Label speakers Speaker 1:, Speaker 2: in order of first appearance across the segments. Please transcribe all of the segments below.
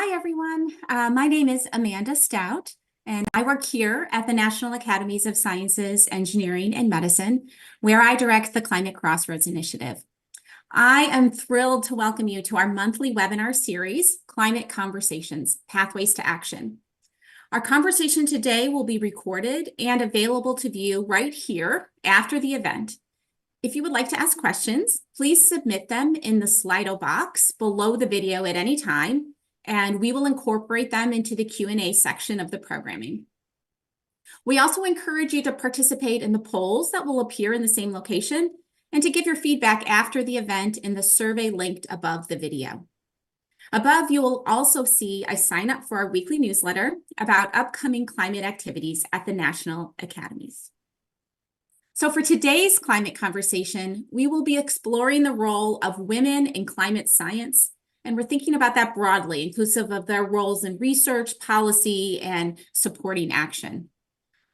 Speaker 1: Hi, everyone. My name is Amanda Stout, and I work here at the National Academies of Sciences, Engineering, and Medicine, where I direct the Climate Crossroads Initiative. I am thrilled to welcome you to our monthly webinar series, Climate Conversations, Pathways to Action. Our conversation today will be recorded and available to view right here after the event. If you would like to ask questions, please submit them in the Slido box below the video at any time, and we will incorporate them into the Q&A section of the programming. We also encourage you to participate in the polls that will appear in the same location and to give your feedback after the event in the survey linked above the video. Above, you will also see a sign up for our weekly newsletter about upcoming climate activities at the National Academies. So for today's climate conversation, we will be exploring the role of women in climate science, and we're thinking about that broadly, inclusive of their roles in research, policy, and supporting action.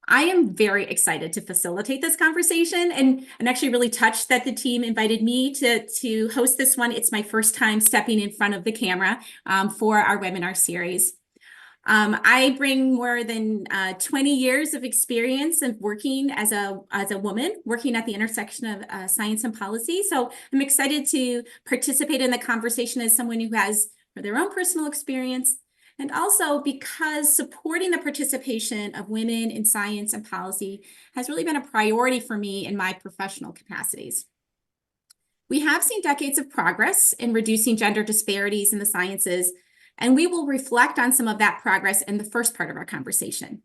Speaker 1: I am very excited to facilitate this conversation, and I'm actually really touched that the team invited me to host this one. It's my first time stepping in front of the camera for our webinar series. I bring more than 20 years of experience of working as a woman, working at the intersection of science and policy. So I'm excited to participate in the conversation as someone who has their own personal experience, and also because supporting the participation of women in science and policy has really been a priority for me in my professional capacities. We have seen decades of progress in reducing gender disparities in the sciences, and we will reflect on some of that progress in the first part of our conversation.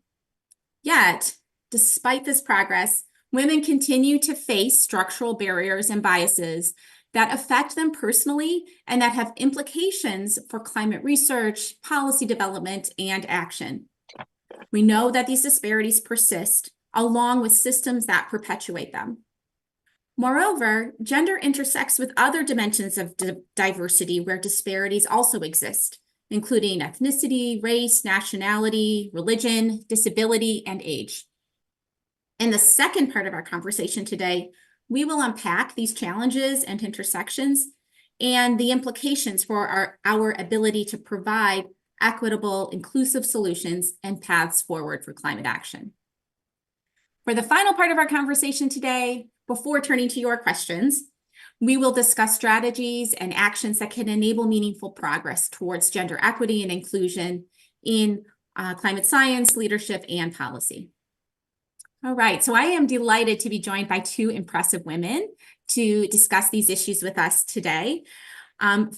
Speaker 1: Yet, despite this progress, women continue to face structural barriers and biases that affect them personally and that have implications for climate research, policy development, and action. We know that these disparities persist, along with systems that perpetuate them. Moreover, gender intersects with other dimensions of diversity where disparities also exist, including ethnicity, race, nationality, religion, disability, and age. In the second part of our conversation today, we will unpack these challenges and intersections and the implications for our ability to provide equitable, inclusive solutions and paths forward for climate action. For the final part of our conversation today, before turning to your questions, we will discuss strategies and actions that can enable meaningful progress towards gender equity and inclusion in climate science, leadership, and policy. All right, so I am delighted to be joined by two impressive women to discuss these issues with us today.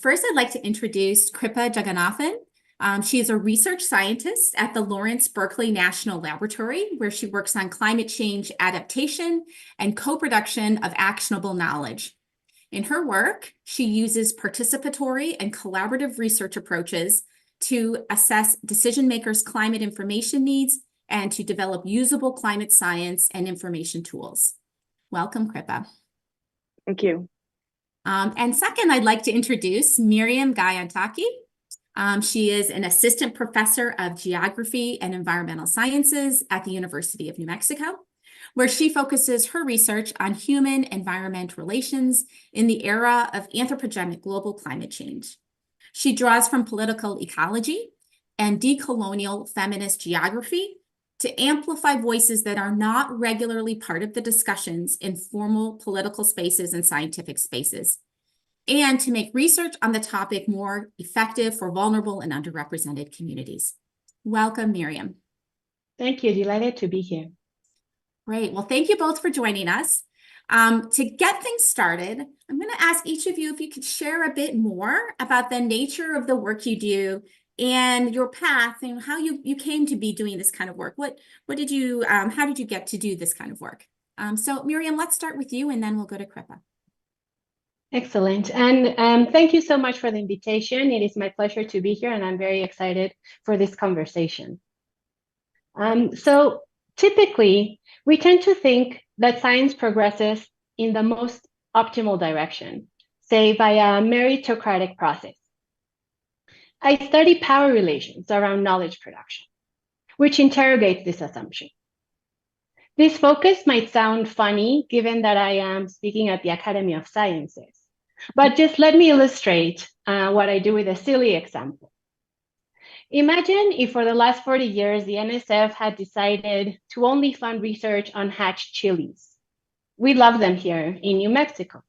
Speaker 1: First, I'd like to introduce Kripa Jagannathan. She is a research scientist at the Lawrence Berkeley National Laboratory, where she works on climate change adaptation and co-production of actionable knowledge. In her work, she uses participatory and collaborative research approaches to assess decision makers' climate information needs and to develop usable climate science and information tools. Welcome, Kripa.
Speaker 2: Thank you.
Speaker 1: And second, I'd like to introduce Miriam Gayantaki. She is an assistant professor of geography and environmental sciences at the University of New Mexico, where she focuses her research on human-environment relations in the era of anthropogenic global climate change. She draws from political ecology and decolonial feminist geography to amplify voices that are not regularly part of the discussions in formal political spaces and scientific spaces, and to make research on the topic more effective for vulnerable and underrepresented communities. Welcome, Miriam.
Speaker 2: Thank you. Delighted to be here.
Speaker 1: Great. Well, thank you both for joining us. To get things started, I'm going to ask each of you if you could share a bit more about the nature of the work you do and your path and how you came to be doing this kind of work. What did you, how did you get to do this kind of work? So Miriam, let's start with you and then we'll go to Kripa.
Speaker 2: Excellent. And thank you so much for the invitation. It is my pleasure to be here and I'm very excited for this conversation. So typically, we tend to think that science progresses in the most optimal direction, say via a meritocratic process. I study power relations around knowledge production, which interrogates this assumption. This focus might sound funny, given that I am speaking at the Academy of Sciences, but just let me illustrate what I do with a silly example. Imagine if for the last 40 years, the NSF had decided to only fund research on hatch chilies. We love them here in New Mexico.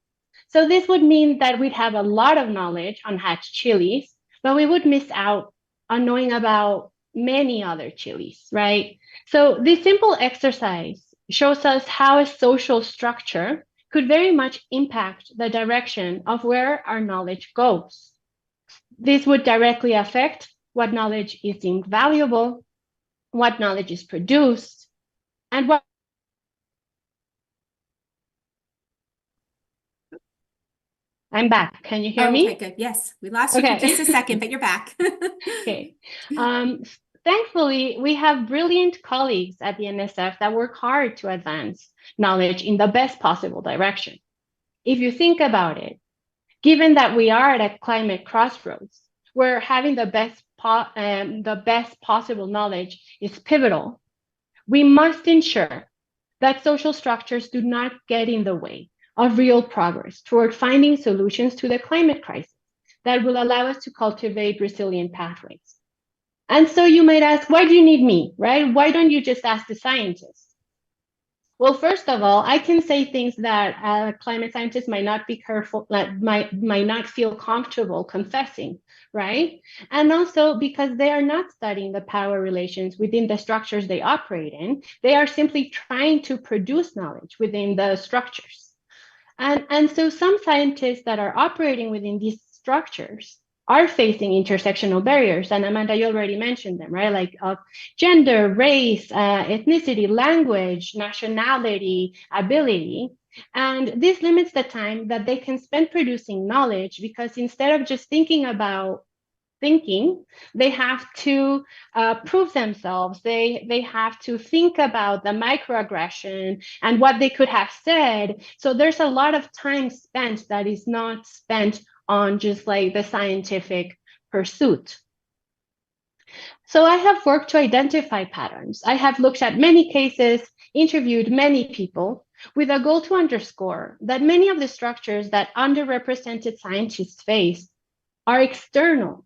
Speaker 2: So this would mean that we'd have a lot of knowledge on hatch chilies, but we would miss out on knowing about many other chilies, right? So this simple exercise shows us how a social structure could very much impact the direction of where our knowledge goes. This would directly affect what knowledge is deemed valuable, what knowledge is produced, and what. I'm back. Can you hear
Speaker 1: Oh, okay,
Speaker 2: me?
Speaker 1: good. Yes, we lost you for
Speaker 2: Okay.
Speaker 1: just a second, but you're back.
Speaker 2: Okay. Thankfully, we have brilliant colleagues at the NSF that work hard to advance knowledge in the best possible direction. If you think about it, given that we are at a climate crossroads, where having the best possible knowledge is pivotal, we must ensure that social structures do not get in the way of real progress toward finding solutions to the climate crisis that will allow us to cultivate resilient pathways. And so you might ask, why do you need me, right? Why don't you just ask the scientists? Well, first of all, I can say things that climate scientists might not be careful, might not feel comfortable confessing, right? And also because they are not studying the power relations within the structures they operate in, they are simply trying to produce knowledge within the structures. And so some scientists that are operating within these structures are facing intersectional barriers. And Amanda, you already mentioned them, right? Like gender, race, ethnicity, language, nationality, ability. And this limits the time that they can spend producing knowledge because instead of just thinking about thinking, they have to prove themselves. They have to think about the microaggression and what they could have said. So there's a lot of time spent that is not spent on just like the scientific pursuit. So I have worked to identify patterns. I have looked at many cases, interviewed many people with a goal to underscore that many of the structures that underrepresented scientists face are external,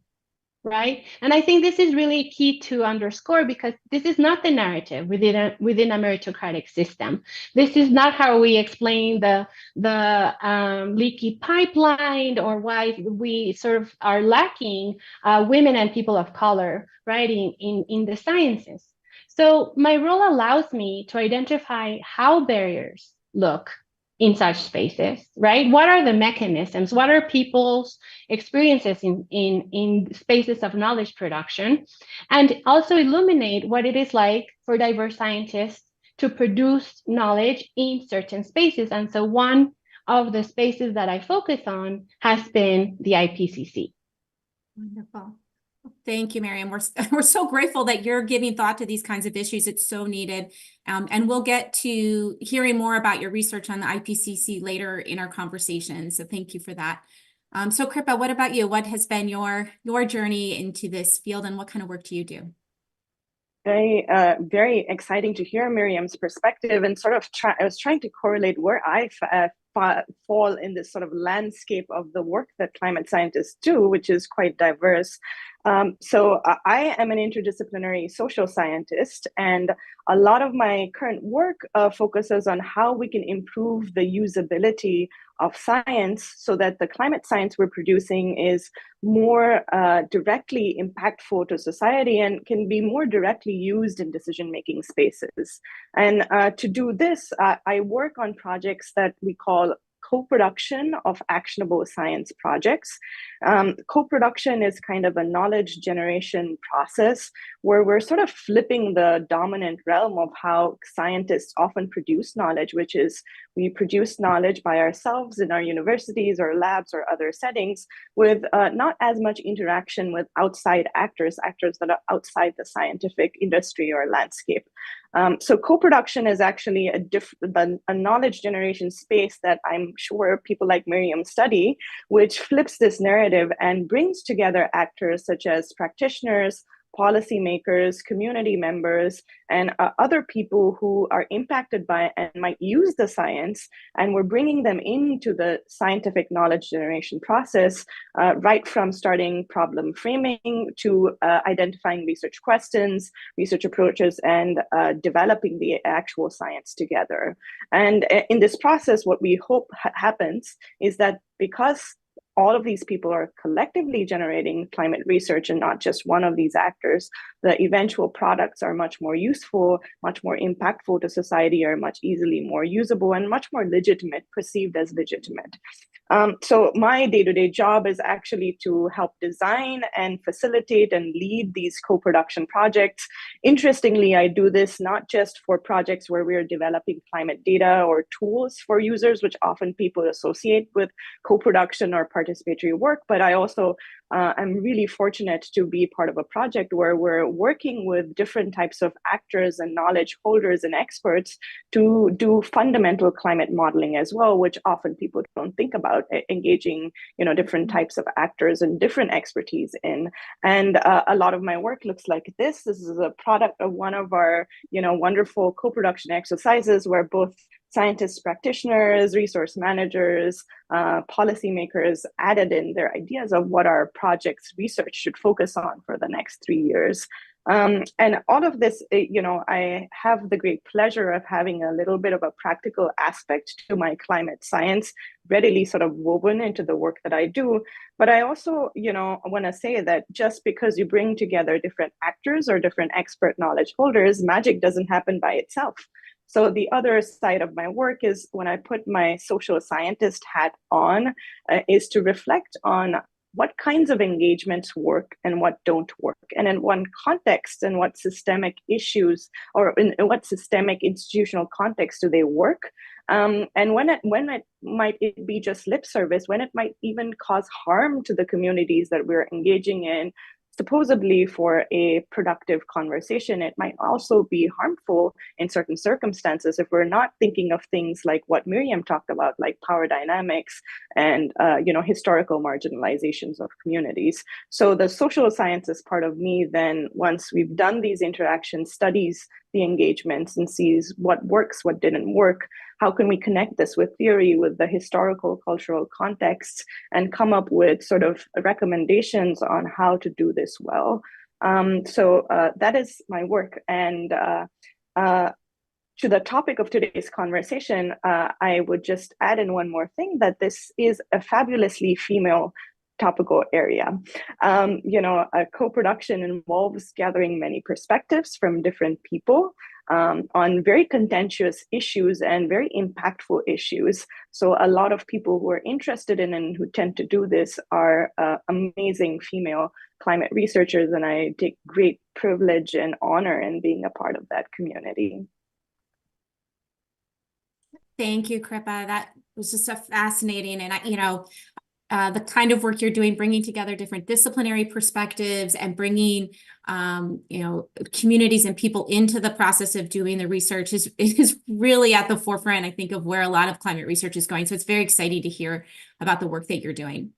Speaker 2: right? And I think this is really key to underscore because this is not the narrative within a meritocratic system. This is not how we explain the leaky pipeline or why we sort of are lacking women and people of color, right, in the sciences. So my role allows me to identify how barriers look in such spaces, right? What are the mechanisms? What are people's experiences in spaces of knowledge production? And also illuminate what it is like for diverse scientists to produce knowledge in certain spaces. And so one of the spaces that I focus on has been the IPCC.
Speaker 1: Wonderful. Thank you, Miriam. We're so grateful that you're giving thought to these kinds of issues. It's so needed. And we'll get to hearing more about your research on the IPCC later in our conversation. So thank you for that. So Kripa, what about you? What has been your journey into this field and what kind of work do you do?
Speaker 3: Very exciting to hear Miriam's perspective and sort of I was trying to correlate where I fall in this sort of landscape of the work that climate scientists do, which is quite diverse. So I am an interdisciplinary social scientist, and a lot of my current work focuses on how we can improve the usability of science so that the climate science we're producing is more directly impactful to society and can be more directly used in decision-making spaces. And to do this, I work on projects that we call co-production of actionable science projects. Co-production is kind of a knowledge generation process where we're sort of flipping the dominant realm of how scientists often produce knowledge, which is we produce knowledge by ourselves in our universities or labs or other settings with not as much interaction with outside actors that are outside the scientific industry or landscape. So co-production is actually a knowledge generation space that I'm sure people like Miriam study, which flips this narrative and brings together actors such as practitioners, policymakers, community members, and other people who are impacted by and might use the science, and we're bringing them into the scientific knowledge generation process, right from starting problem framing to identifying research questions, research approaches, and developing the actual science together. And in this process, what we hope happens is that because all of these people are collectively generating climate research and not just one of these actors, the eventual products are much more useful, much more impactful to society, are much easily more usable, and much more legitimate, perceived as legitimate. So my day-to-day job is actually to help design and facilitate and lead these co-production projects. Interestingly, I do this not just for projects where we're developing climate data or tools for users, which often people associate with co-production or participatory work, but I also I'm really fortunate to be part of a project where we're working with different types of actors and knowledge holders and experts to do fundamental climate modeling as well, which often people don't think about, engaging, different types of actors and different expertise in. And a lot of my work looks like this. This is a product of one of our, wonderful co-production exercises where both scientists, practitioners, resource managers, policymakers added in their ideas of what our project's research should focus on for the next 3 years. And all of this, I have the great pleasure of having a little bit of a practical aspect to my climate science readily sort of woven into the work that I do. But I also, want to say that just because you bring together different actors or different expert knowledge holders, magic doesn't happen by itself. So the other side of my work is when I put my social scientist hat on, is to reflect on what kinds of engagements work and what don't work, and in what context and what systemic issues or in what systemic institutional context do they work, and when it might it be just lip service, when it might even cause harm to the communities that we're engaging in. Supposedly for a productive conversation, it might also be harmful in certain circumstances if we're not thinking of things like what Miriam talked about, like power dynamics and historical marginalizations of communities. So the social sciences part of me then, once we've done these interactions, studies the engagements and sees what works, what didn't work. How can we connect this with theory, with the historical, cultural context, and come up with sort of recommendations on how to do this well? So that is my work. And to the topic of today's conversation, I would just add in one more thing, that this is a fabulously female topical area. A co-production involves gathering many perspectives from different people on very contentious issues and very impactful issues. So a lot of people who are interested in and who tend to do this are amazing female climate researchers, and I take great privilege and honor in being a part of that community.
Speaker 1: Thank you, Kripa. That was just so fascinating. And the kind of work you're doing, bringing together different disciplinary perspectives and bringing, communities and people into the process of doing the research is really at the forefront, I think, of where a lot of climate research is going. So it's very exciting to hear about the work that you're doing.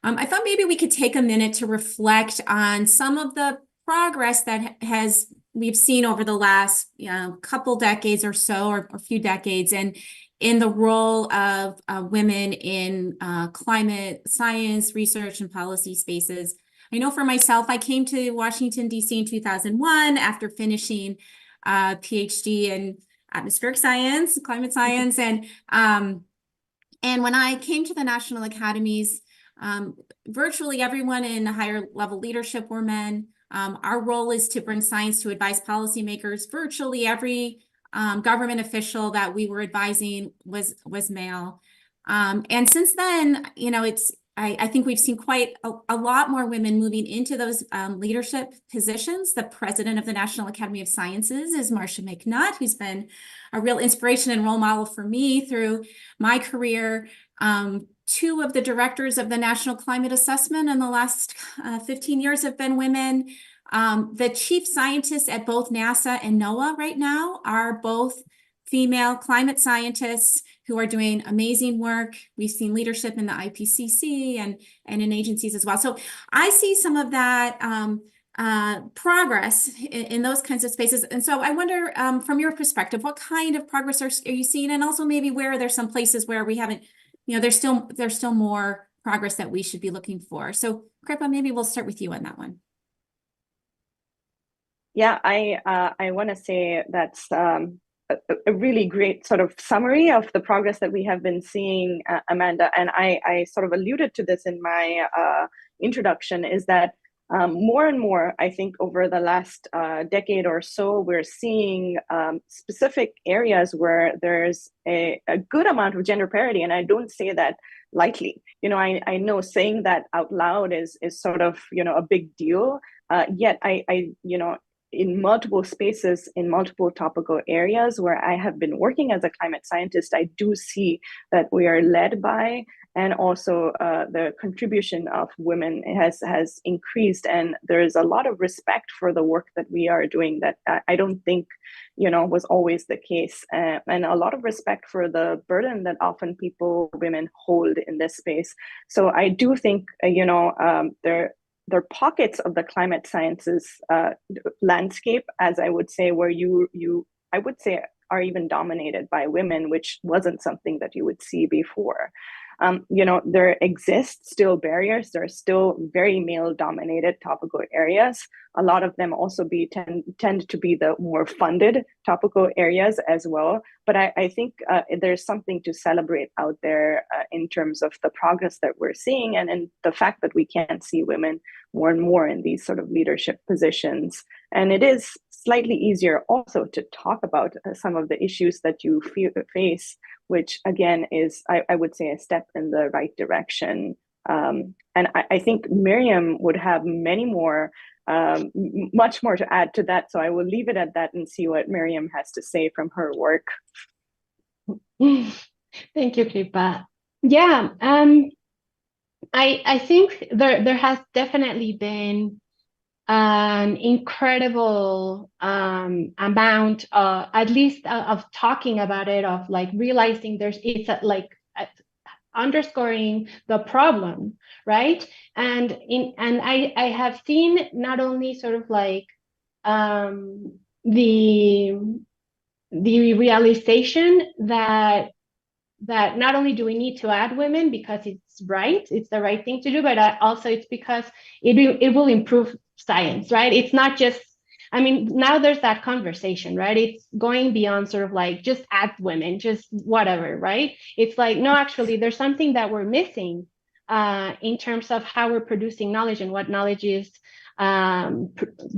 Speaker 1: I thought maybe we could take a minute to reflect on some of the progress that we've seen over the last couple decades or so, or a few decades, and in the role of women in climate science, research, and policy spaces. I know for myself, I came to Washington, D.C. in 2001 after finishing a PhD in atmospheric science, climate science. And when I came to the National Academies, virtually everyone in higher level leadership were men. Our role is to bring science to advise policymakers. Virtually every government official that we were advising was male. And since then, I think we've seen quite a lot more women moving into those leadership positions. The president of the National Academy of Sciences is Marcia McNutt, who's been a real inspiration and role model for me through my career. Two of the directors of the National Climate Assessment in the last 15 years have been women. The chief scientists at both NASA and NOAA right now are both female climate scientists who are doing amazing work. We've seen leadership in the IPCC and in agencies as well. So I see some of that progress in those kinds of spaces. And so I wonder, from your perspective, what kind of progress are you seeing? And also maybe where there's some places where we haven't, there's still more progress that we should be looking for. So Kripa, maybe we'll start with you on that one.
Speaker 3: Yeah, I want to say that's a really great sort of summary of the progress that we have been seeing, Amanda. And I sort of alluded to this in my introduction, is that more and more, I think over the last decade or so, we're seeing specific areas where there's a good amount of gender parity. And I don't say that lightly. I know saying that out loud is sort of, a big deal. Yet I in multiple spaces, in multiple topical areas where I have been working as a climate scientist, I do see that we are led by, and also the contribution of women has increased, and there is a lot of respect for the work that we are doing that I don't think was always the case, and a lot of respect for the burden that often women hold in this space. So I do think there are pockets of the climate sciences landscape, as I would say, where I would say are even dominated by women, which wasn't something that you would see before. There exist still barriers. There are still very male-dominated topical areas. A lot of them also tend to be the more funded topical areas as well. But I think there's something to celebrate out there in terms of the progress that we're seeing, and the fact that we can see women more and more in these sort of leadership positions. And it is slightly easier also to talk about some of the issues that you face, which again is, I would say, a step in the right direction. And I think Miriam would have much more to add to that. So I will leave it at that and see what Miriam has to say from her work.
Speaker 2: Thank you, Kripa. Yeah, I think there has definitely been an incredible amount, at least of talking about it, of like realizing underscoring the problem, right? And I have seen not only sort of like the realization that not only do we need to add women because it's the right thing to do, but also it's because it will improve science, right? It's not just, now there's that conversation, right? It's going beyond sort of like just add women, just whatever, right? It's like, no, actually, there's something that we're missing in terms of how we're producing knowledge and what knowledge is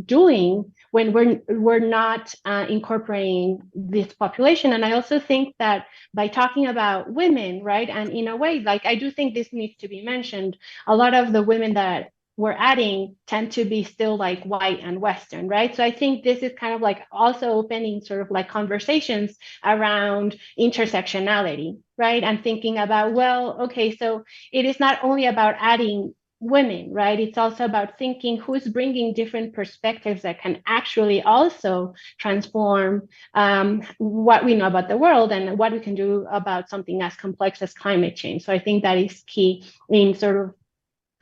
Speaker 2: doing when we're not incorporating this population. And I also think that by talking about women, right, and in a way, like, I do think this needs to be mentioned, a lot of the women that we're adding tend to be still like white and Western, right? So I think this is kind of like also opening sort of like conversations around intersectionality, right? And thinking about, well, okay, so it is not only about adding women, right? It's also about thinking who's bringing different perspectives that can actually also transform what we know about the world and what we can do about something as complex as climate change. So I think that is key in sort of,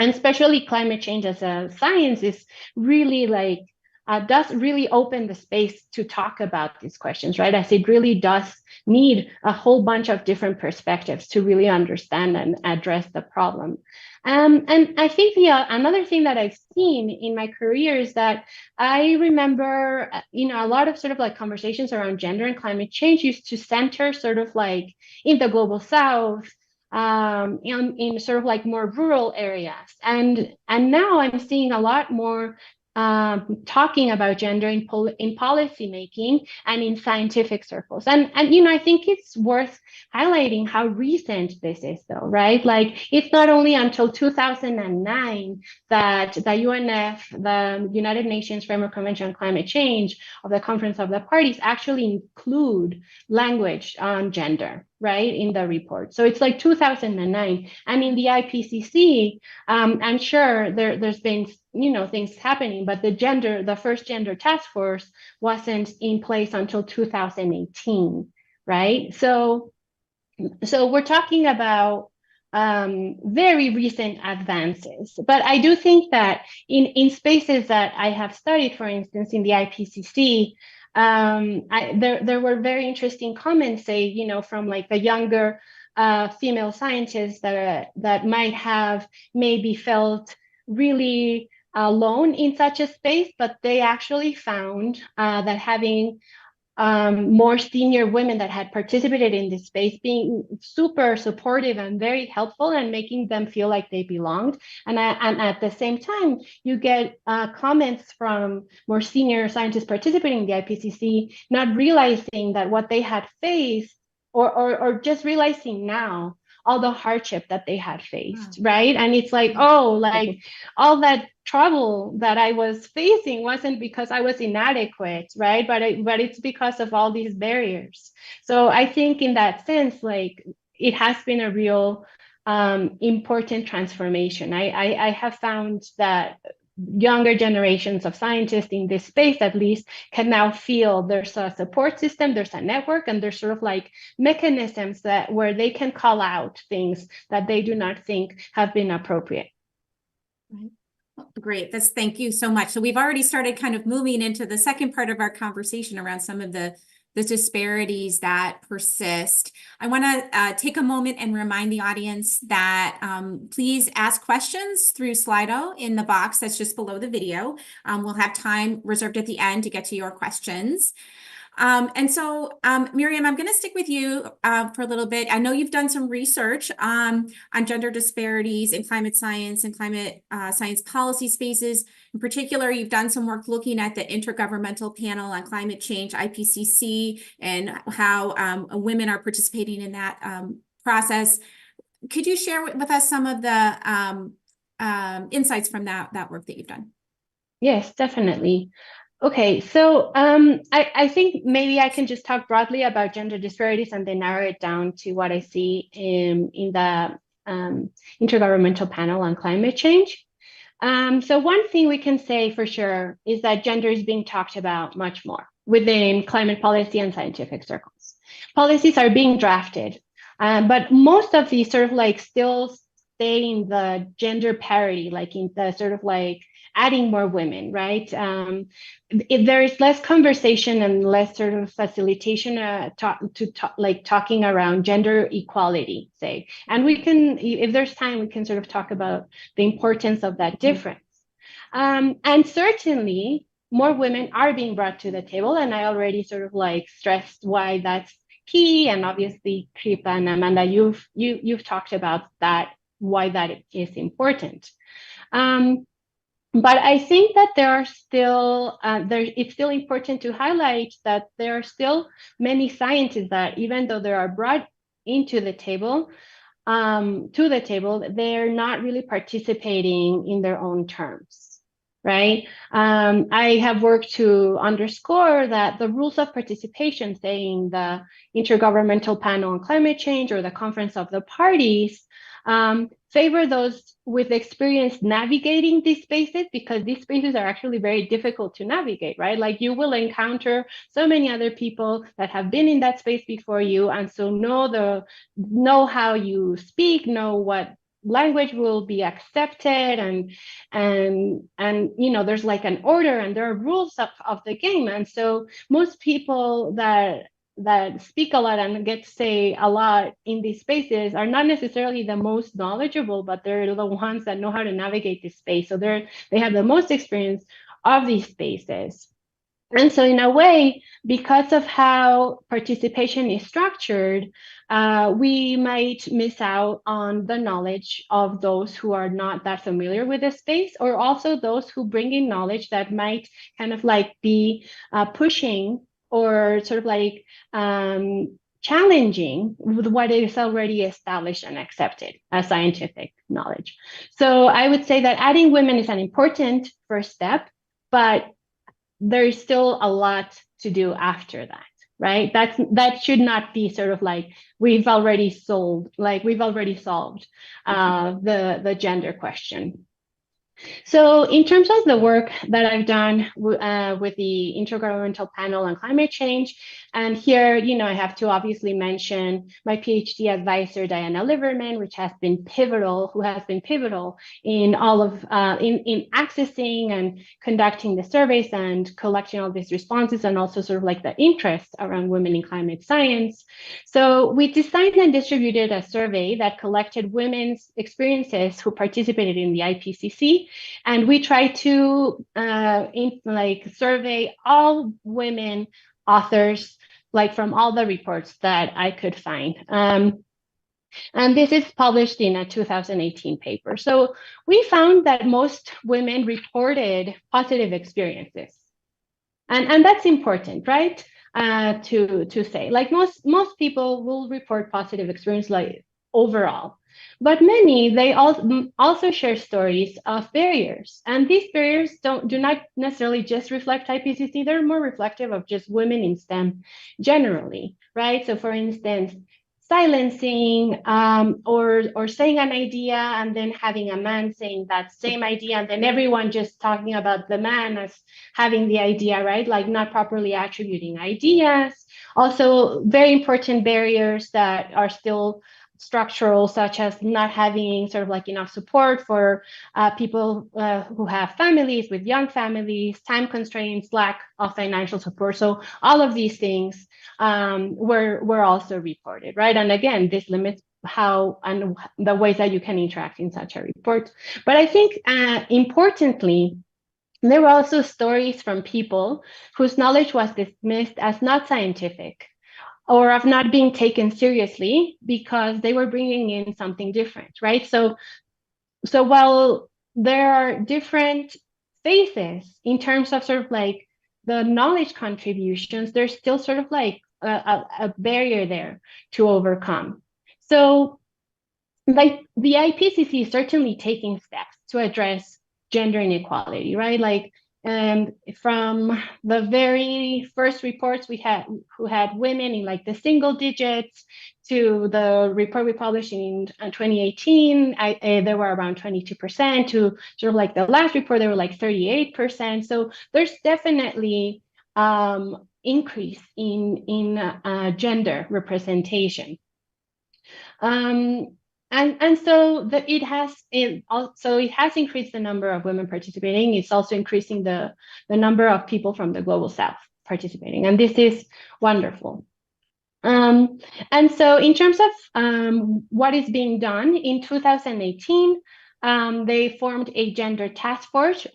Speaker 2: and especially climate change as a science is really like, does really open the space to talk about these questions, right? As it really does need a whole bunch of different perspectives to really understand and address the problem. And I think another thing that I've seen in my career is that I remember, a lot of sort of like conversations around gender and climate change used to center sort of like in the global South, in sort of like more rural areas. And now I'm seeing a lot more talking about gender in policy making and in scientific circles. And I think it's worth highlighting how recent this is, though, right? Like, it's not only until 2009 that the UNF, the United Nations Framework Convention on Climate Change of the Conference of the Parties, actually include language on gender, right, in the report. So it's like 2009. And in the IPCC, I'm sure there's been things happening, but the first gender task force wasn't in place until 2018, right? So we're talking about very recent advances. But I do think that in spaces that I have studied, for instance, in the IPCC, there were very interesting comments, say, you know, from like the younger female scientists that might have maybe felt really alone in such a space, but they actually found that having more senior women that had participated in this space being super supportive and very helpful and making them feel like they belonged. And at the same time, you get comments from more senior scientists participating in the IPCC, not realizing that what they had faced or just realizing now all the hardship that they had faced, right? And it's like, oh, like all that trouble that I was facing wasn't because I was inadequate, right? But it's because of all these barriers. So I think in that sense, like it has been a real important transformation. I have found that younger generations of scientists in this space at least can now feel there's a support system, there's a network, and there's sort of like mechanisms that where they can call out things that they do not think have been appropriate.
Speaker 1: Right. Great. Thank you so much. So we've already started kind of moving into the second part of our conversation around some of the disparities that persist. I want to take a moment and remind the audience that please ask questions through Slido in the box that's just below the video. We'll have time reserved at the end to get to your questions. Miriam, I'm going to stick with you for a little bit. I know you've done some research on gender disparities in climate science and climate science policy spaces. In particular, you've done some work looking at the Intergovernmental Panel on Climate Change, IPCC, and how women are participating in that process. Could you share with us some of the insights from that work that you've done?
Speaker 2: Yes, definitely. Okay, so I think maybe I can just talk broadly about gender disparities and then narrow it down to what I see in the Intergovernmental Panel on Climate Change. So one thing we can say for sure is that gender is being talked about much more within climate policy and scientific circles. Policies are being drafted, but most of these sort of like still stay in the gender parity, like in the sort of like adding more women, right? There is less conversation and less sort of facilitation talking around gender equality, say. And we can, if there's time, we can sort of talk about the importance of that difference. And certainly, more women are being brought to the table, and I already sort of like stressed why that's key. And obviously, Kripa and Amanda, you've talked about that, why that is important. But I think that there are still, it's still important to highlight that there are still many scientists that, even though they are brought into the table, they're not really participating in their own terms, right? I have worked to underscore that the rules of participation, say in the Intergovernmental Panel on Climate Change or the Conference of the Parties, favor those with experience navigating these spaces, because these spaces are actually very difficult to navigate, right? Like you will encounter so many other people that have been in that space before you, and so know how you speak, know what language will be accepted, and you know, there's like an order and there are rules of the game. And so most people that speak a lot and get to say a lot in these spaces are not necessarily the most knowledgeable, but they're the ones that know how to navigate this space. So they have the most experience of these spaces. And so in a way, because of how participation is structured, we might miss out on the knowledge of those who are not that familiar with the space, or also those who bring in knowledge that might kind of like be pushing or sort of like challenging with what is already established and accepted as scientific knowledge. So I would say that adding women is an important first step, but there is still a lot to do after that, right? That should not be sort of like we've already solved the gender question. So in terms of the work that I've done with the Intergovernmental Panel on Climate Change, and here, I have to obviously mention my PhD advisor, Diana Liverman, who has been pivotal in all of, in accessing and conducting the surveys and collecting all these responses, and also sort of like the interest around women in climate science. So we designed and distributed a survey that collected women's experiences who participated in the IPCC, and we try to survey all women authors, like from all the reports that I could find. And this is published in a 2018 paper. So we found that most women reported positive experiences. And that's important, right? To say, like most people will report positive experience, like overall, but many, they also share stories of barriers, and these barriers do not necessarily just reflect IPCC. They're more reflective of just women in STEM generally, right? So for instance, silencing or saying an idea and then having a man saying that same idea, and then everyone just talking about the man as having the idea, right? Like not properly attributing ideas. Also, very important barriers that are still structural, such as not having sort of like enough support for people who have families, with young families, time constraints, lack of financial support. So all of these things were also reported, right? And again, this limits how and the ways that you can interact in such a report. But I think importantly, there were also stories from people whose knowledge was dismissed as not scientific, or of not being taken seriously because they were bringing in something different, right? So while there are different phases in terms of sort of like the knowledge contributions, there's still sort of like a barrier there to overcome. So like the IPCC is certainly taking steps to address gender inequality, right? Like from the very first reports who had women in like the single digits, to the report we published in 2018, there were around 22%, to sort of like the last report, there were like 38%. So there's definitely increase in gender representation. And so it has increased the number of women participating. It's also increasing the number of people from the global south participating, and this is wonderful. And so in terms of what is being done in 2018, they formed a gender task force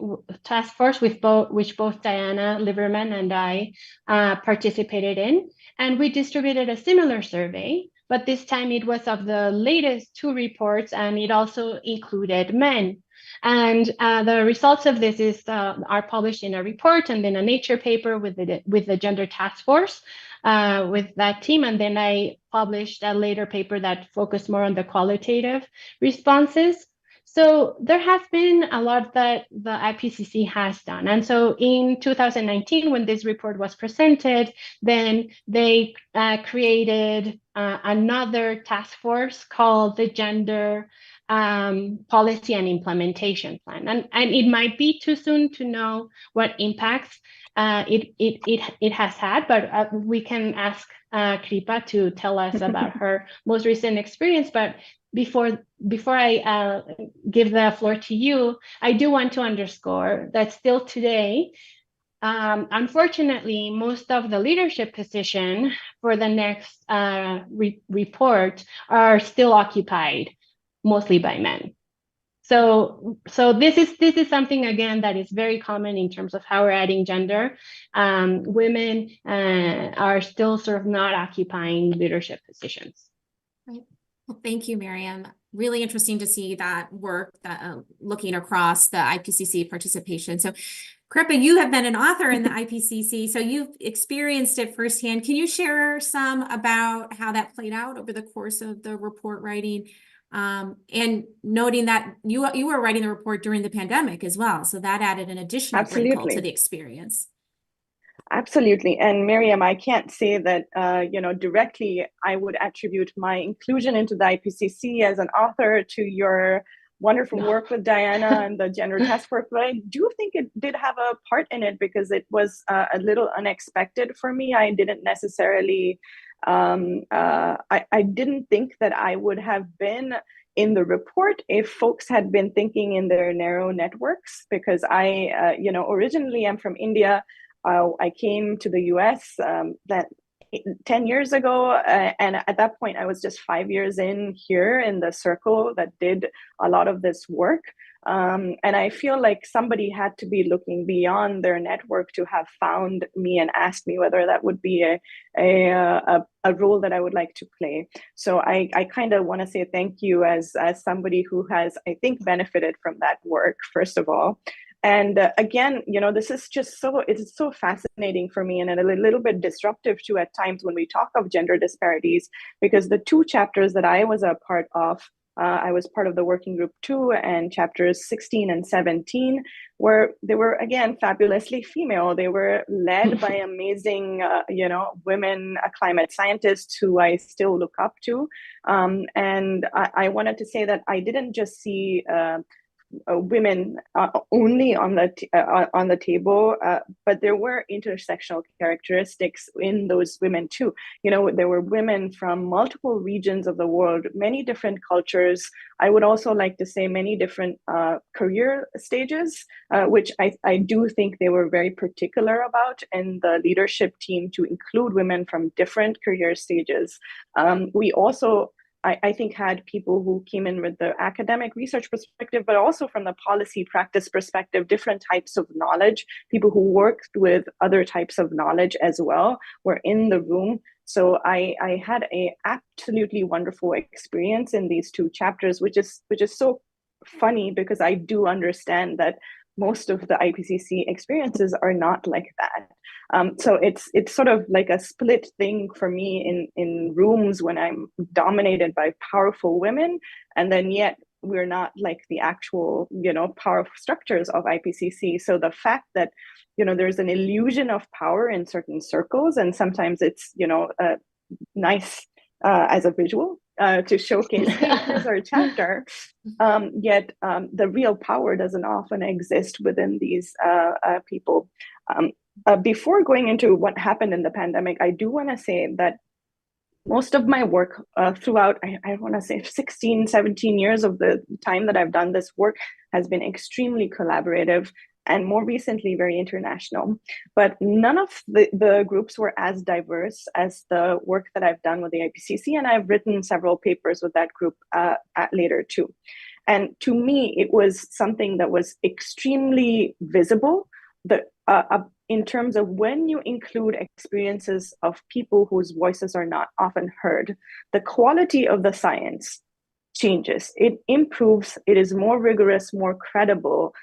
Speaker 2: with which both Diana Liverman and I participated in, and we distributed a similar survey. But this time it was of the latest 2 reports, and it also included men. And the results of this are published in a report and then a Nature paper with the Gender Task Force with that team. And then I published a later paper that focused more on the qualitative responses. So there has been a lot that the IPCC has done. And so in 2019, when this report was presented, then they created another task force called the Gender Policy and Implementation Plan. And it might be too soon to know what impacts it has had, but we can ask Kripa to tell us about her most recent experience. But before I give the floor to you, I do want to underscore that still today, unfortunately, most of the leadership position for the next report are still occupied mostly by men. So this is something, again, that is very common in terms of how we're adding gender. Women are still sort of not occupying leadership positions.
Speaker 1: Right. Well, thank you, Miriam. Really interesting to see that work, that looking across the IPCC participation. So, Kripa, you have been an author in the IPCC, so you've experienced it firsthand. Can you share some about how that played out over the course of the report writing? And noting that you were writing the report during the pandemic as well, so that added an additional wrinkle to the experience.
Speaker 3: Absolutely. And Miriam, I can't say that, directly I would attribute my inclusion into the IPCC as an author to your wonderful work with Diana and the gender task force, but I do think it did have a part in it because it was a little unexpected for me. I didn't necessarily, I didn't think that I would have been in the report if folks had been thinking in their narrow networks, because I, originally I'm from India. I came to the US that 10 years ago, and at that point I was just 5 years in here in the circle that did a lot of this work, and I feel like somebody had to be looking beyond their network to have found me and asked me whether that would be a role that I would like to play. So I kind of want to say thank you as somebody who has, I think, benefited from that work, first of all. And again, this is just it's so fascinating for me and a little bit disruptive too at times when we talk of gender disparities, because the two chapters that I was a part of, I was part of the working group 2 and chapters 16 and 17, where they were, again, fabulously female. They were led by amazing, women climate scientists who I still look up to. And I wanted to say that I didn't just see women only on the table, but there were intersectional characteristics in those women too. There were women from multiple regions of the world, many different cultures. I would also like to say many different career stages, which I do think they were very particular about in the leadership team to include women from different career stages. We also, I think, had people who came in with the academic research perspective, but also from the policy practice perspective, different types of knowledge. People who worked with other types of knowledge as well were in the room. So I had a absolutely wonderful experience in these two chapters, which is so funny because I do understand that most of the IPCC experiences are not like that. So it's sort of like a split thing for me in rooms when I'm dominated by powerful women, and then yet we're not like the actual, powerful structures of IPCC. So the fact that, there's an illusion of power in certain circles, and sometimes it's, nice as a visual to showcase, hey, here's our chapter. Yet the real power doesn't often exist within these people. Before going into what happened in the pandemic, I do want to say that most of my work throughout, I want to say 16, 17 years of the time that I've done this work has been extremely collaborative and more recently very international. But none of the groups were as diverse as the work that I've done with the IPCC, and I've written several papers with that group later too. And to me, it was something that was extremely visible in terms of when you include experiences of people whose voices are not often heard, the quality of the science changes. It improves, it is more rigorous, more credible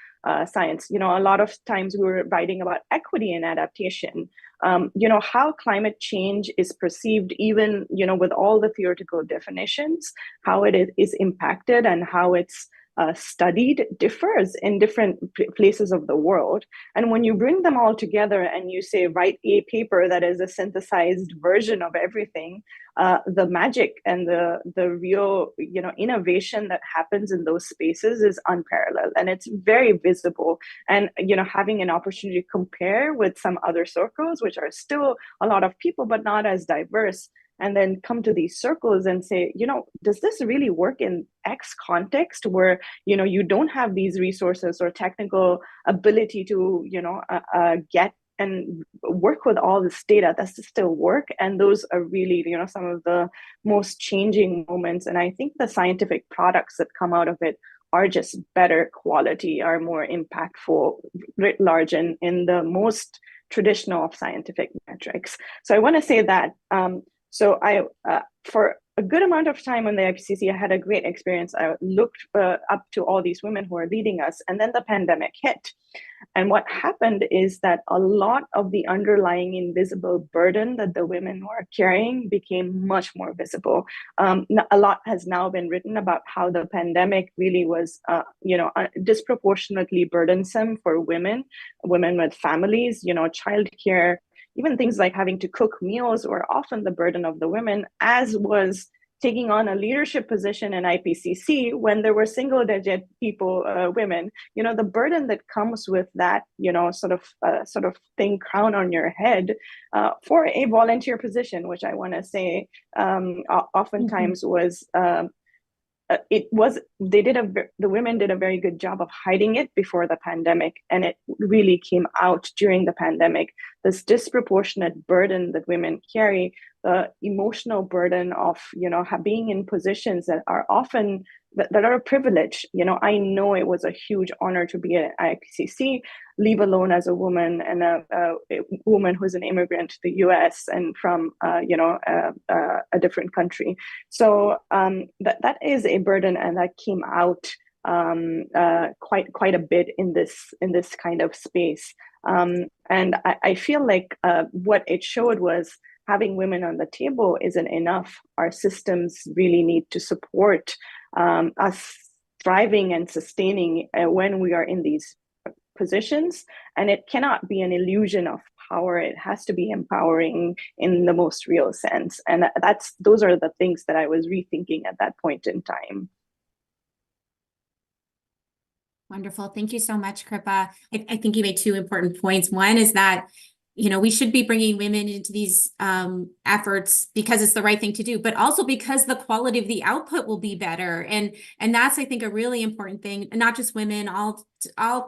Speaker 3: science. A lot of times we were writing about equity and adaptation, how climate change is perceived, even, with all the theoretical definitions, how it is impacted and how it's studied differs in different places of the world. And when you bring them all together and you say, write a paper that is a synthesized version of everything, the magic and the real, innovation that happens in those spaces is unparalleled, and it's very visible. And, having an opportunity to compare with some other circles, which are still a lot of people, but not as diverse, and then come to these circles and say, does this really work in X context where, you don't have these resources or technical ability to, get and work with all this data? Does this still work? And those are really, some of the most changing moments. And I think the scientific products that come out of it are just better quality, are more impactful, writ large, in the most traditional of scientific metrics. So I want to say that. So I, for a good amount of time on the IPCC, I had a great experience. I looked up to all these women who are leading us, and then the pandemic hit. And what happened is that a lot of the underlying invisible burden that the women were carrying became much more visible. A lot has now been written about how the pandemic really was, disproportionately burdensome for women with families, childcare. Even things like having to cook meals were often the burden of the women, as was taking on a leadership position in IPCC when there were single-digit people, women. The burden that comes with that, sort of thing crown on your head for a volunteer position, which I want to say oftentimes was. The women did a very good job of hiding it before the pandemic, and it really came out during the pandemic. This disproportionate burden that women carry, the emotional burden of being in positions that are often that are a privilege. I know it was a huge honor to be at IPCC, leave alone as a woman, and a woman who's an immigrant to the US and from a different country. So that is a burden, and that came out quite a bit in this kind of space. And I feel like what it showed was having women on the table isn't enough. Our systems really need to support us thriving and sustaining when we are in these positions. And it cannot be an illusion of power. It has to be empowering in the most real sense. And those are the things that I was rethinking at that point in time.
Speaker 1: Wonderful. Thank you so much, Kripa. I think you made two important points. One is that we should be bringing women into these efforts because it's the right thing to do, but also because the quality of the output will be better. And that's, I think, a really important thing. And not just women, all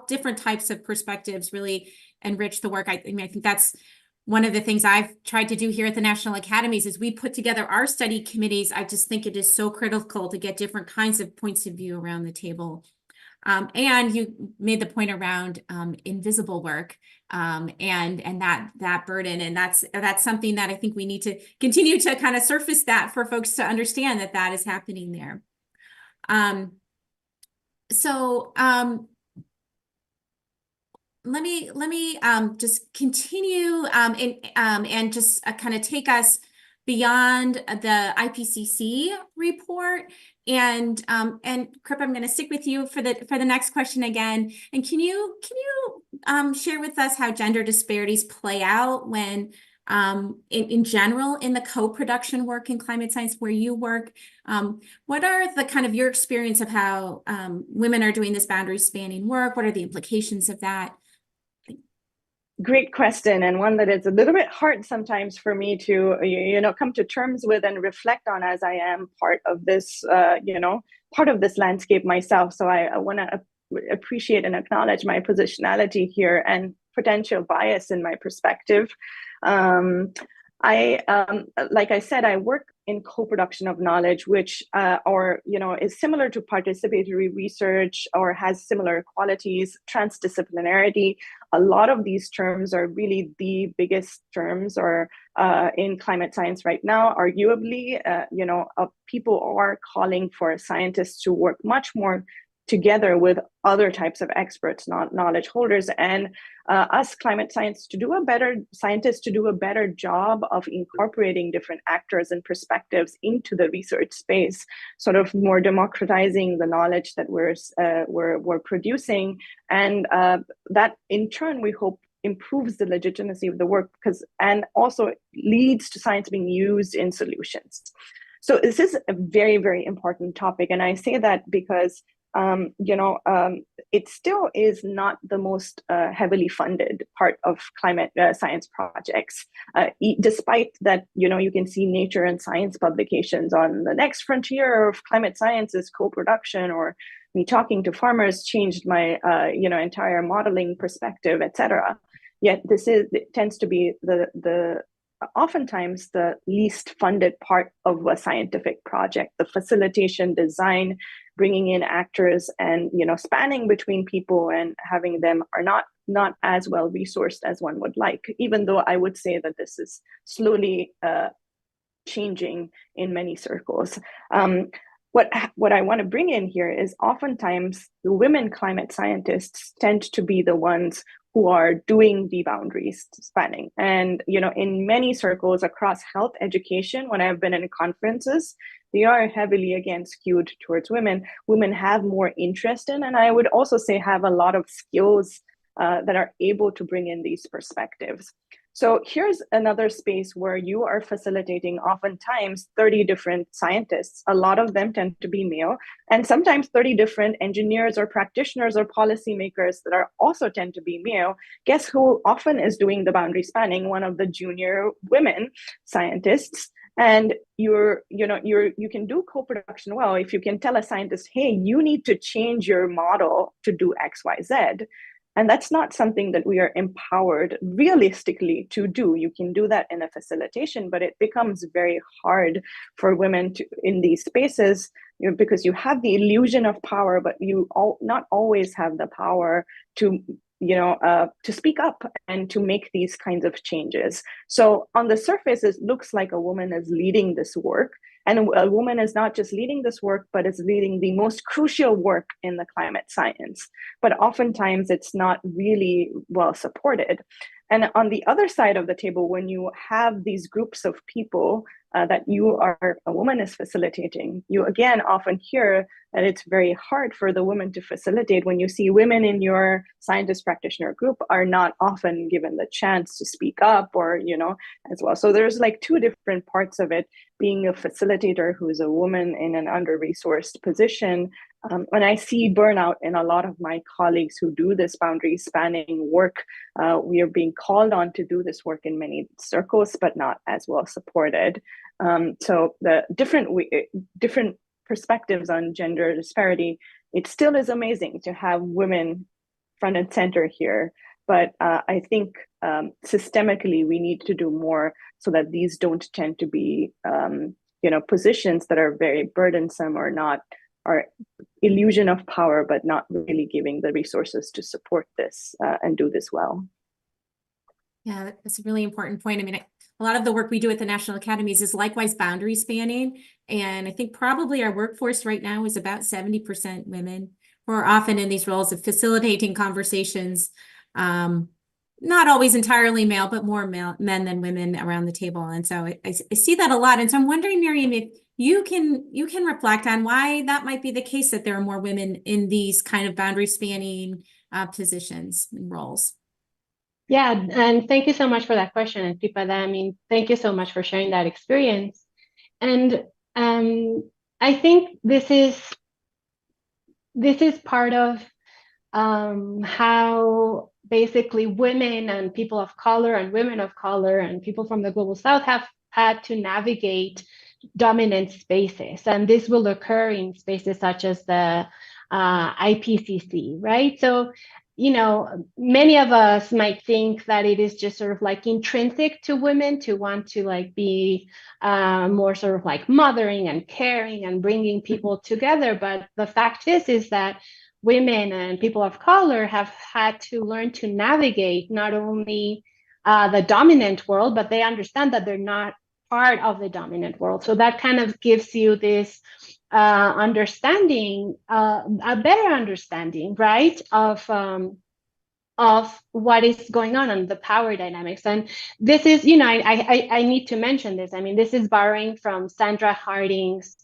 Speaker 1: different types of perspectives really enrich the work. I think that's one of the things I've tried to do here at the National Academies is we put together our study committees. I just think it is so critical to get different kinds of points of view around the table. And you made the point around invisible work and that burden, and that's something that I think we need to continue to kind of surface that for folks to understand that is happening there. Let me just continue and just kind of take us beyond the IPCC report. And Kripa, I'm going to stick with you for the next question again. And can you share with us how gender disparities play out when in general in the co-production work in climate science where you work? What are the kind of your experience of how women are doing this boundary spanning work? What are the implications of that?
Speaker 3: Great question, and one that is a little bit hard sometimes for me to come to terms with and reflect on, as I am part of this landscape myself. So I want to appreciate and acknowledge my positionality here and potential bias in my perspective. Like I said, I work in co-production of knowledge, which is similar to participatory research or has similar qualities, transdisciplinarity. A lot of these terms are really the biggest terms or in climate science right now. Arguably, people are calling for scientists to work much more together with other types of experts, not knowledge holders, and us climate scientists to do a better job of incorporating different actors and perspectives into the research space, sort of more democratizing the knowledge that we're producing, and that in turn we hope improves the legitimacy of the work and also leads to science being used in solutions. So this is a very, very important topic, and I say that because it still is not the most heavily funded part of climate science projects, despite that, you can see Nature and Science publications on the next frontier of climate science's co-production, or me talking to farmers changed my, entire modeling perspective, etc. Yet it tends to be the oftentimes the least funded part of a scientific project. The facilitation, design, bringing in actors, and spanning between people and having them are not as well resourced as one would like. Even though I would say that this is slowly changing in many circles. What I want to bring in here is oftentimes the women climate scientists tend to be the ones who are doing the boundaries spanning. And, in many circles across health education, when I've been in conferences, they are heavily, again, skewed towards women. Women have more interest in, and I would also say have a lot of skills that are able to bring in these perspectives. So here's another space where you are facilitating oftentimes 30 different scientists. A lot of them tend to be male, and sometimes 30 different engineers or practitioners or policymakers that are also tend to be male. Guess who often is doing the boundary spanning? One of the junior women scientists. And you can do co-production well if you can tell a scientist, hey, you need to change your model to do X, Y, Z. And that's not something that we are empowered realistically to do. You can do that in a facilitation, but it becomes very hard for women to in these spaces, because you have the illusion of power, but you not always have the power to to speak up and to make these kinds of changes. So on the surface, it looks like a woman is leading this work. And a woman is not just leading this work, but is leading the most crucial work in the climate science. But oftentimes it's not really well supported. And on the other side of the table, when you have these groups of people that a woman is facilitating, you again often hear that it's very hard for the woman to facilitate when you see women in your scientist practitioner group are not often given the chance to speak up or, as well. So there's like two different parts of it, being a facilitator who is a woman in an under-resourced position. When I see burnout in a lot of my colleagues who do this boundary spanning work, we are being called on to do this work in many circles, but not as well supported. So the different perspectives on gender disparity, it still is amazing to have women front and center here. But I think systemically we need to do more so that these don't tend to be positions that are very burdensome or illusion of power, but not really giving the resources to support this and do this well.
Speaker 1: Yeah, that's a really important point. I mean, a lot of the work we do at the National Academies is likewise boundary spanning. And I think probably our workforce right now is about 70% women who are often in these roles of facilitating conversations, not always entirely male, but more men than women around the table. And so I see that a lot. And so I'm wondering, Miriam, if you can reflect on why that might be the case, that there are more women in these kind of boundary spanning positions and roles.
Speaker 2: Yeah, and thank you so much for that question, and Pipada. I mean, thank you so much for sharing that experience. And I think this is part of how basically women and people of color and women of color and people from the global south have had to navigate dominant spaces. And this will occur in spaces such as the IPCC, right? So, many of us might think that it is just sort of like intrinsic to women to want to like be more sort of like mothering and caring and bringing people together. But the fact is that women and people of color have had to learn to navigate not only the dominant world, but they understand that they're not part of the dominant world. So that kind of gives you this understanding, a better understanding, right, of what is going on and the power dynamics. And this is, I need to mention this. I mean, this is borrowing from Sandra Harding's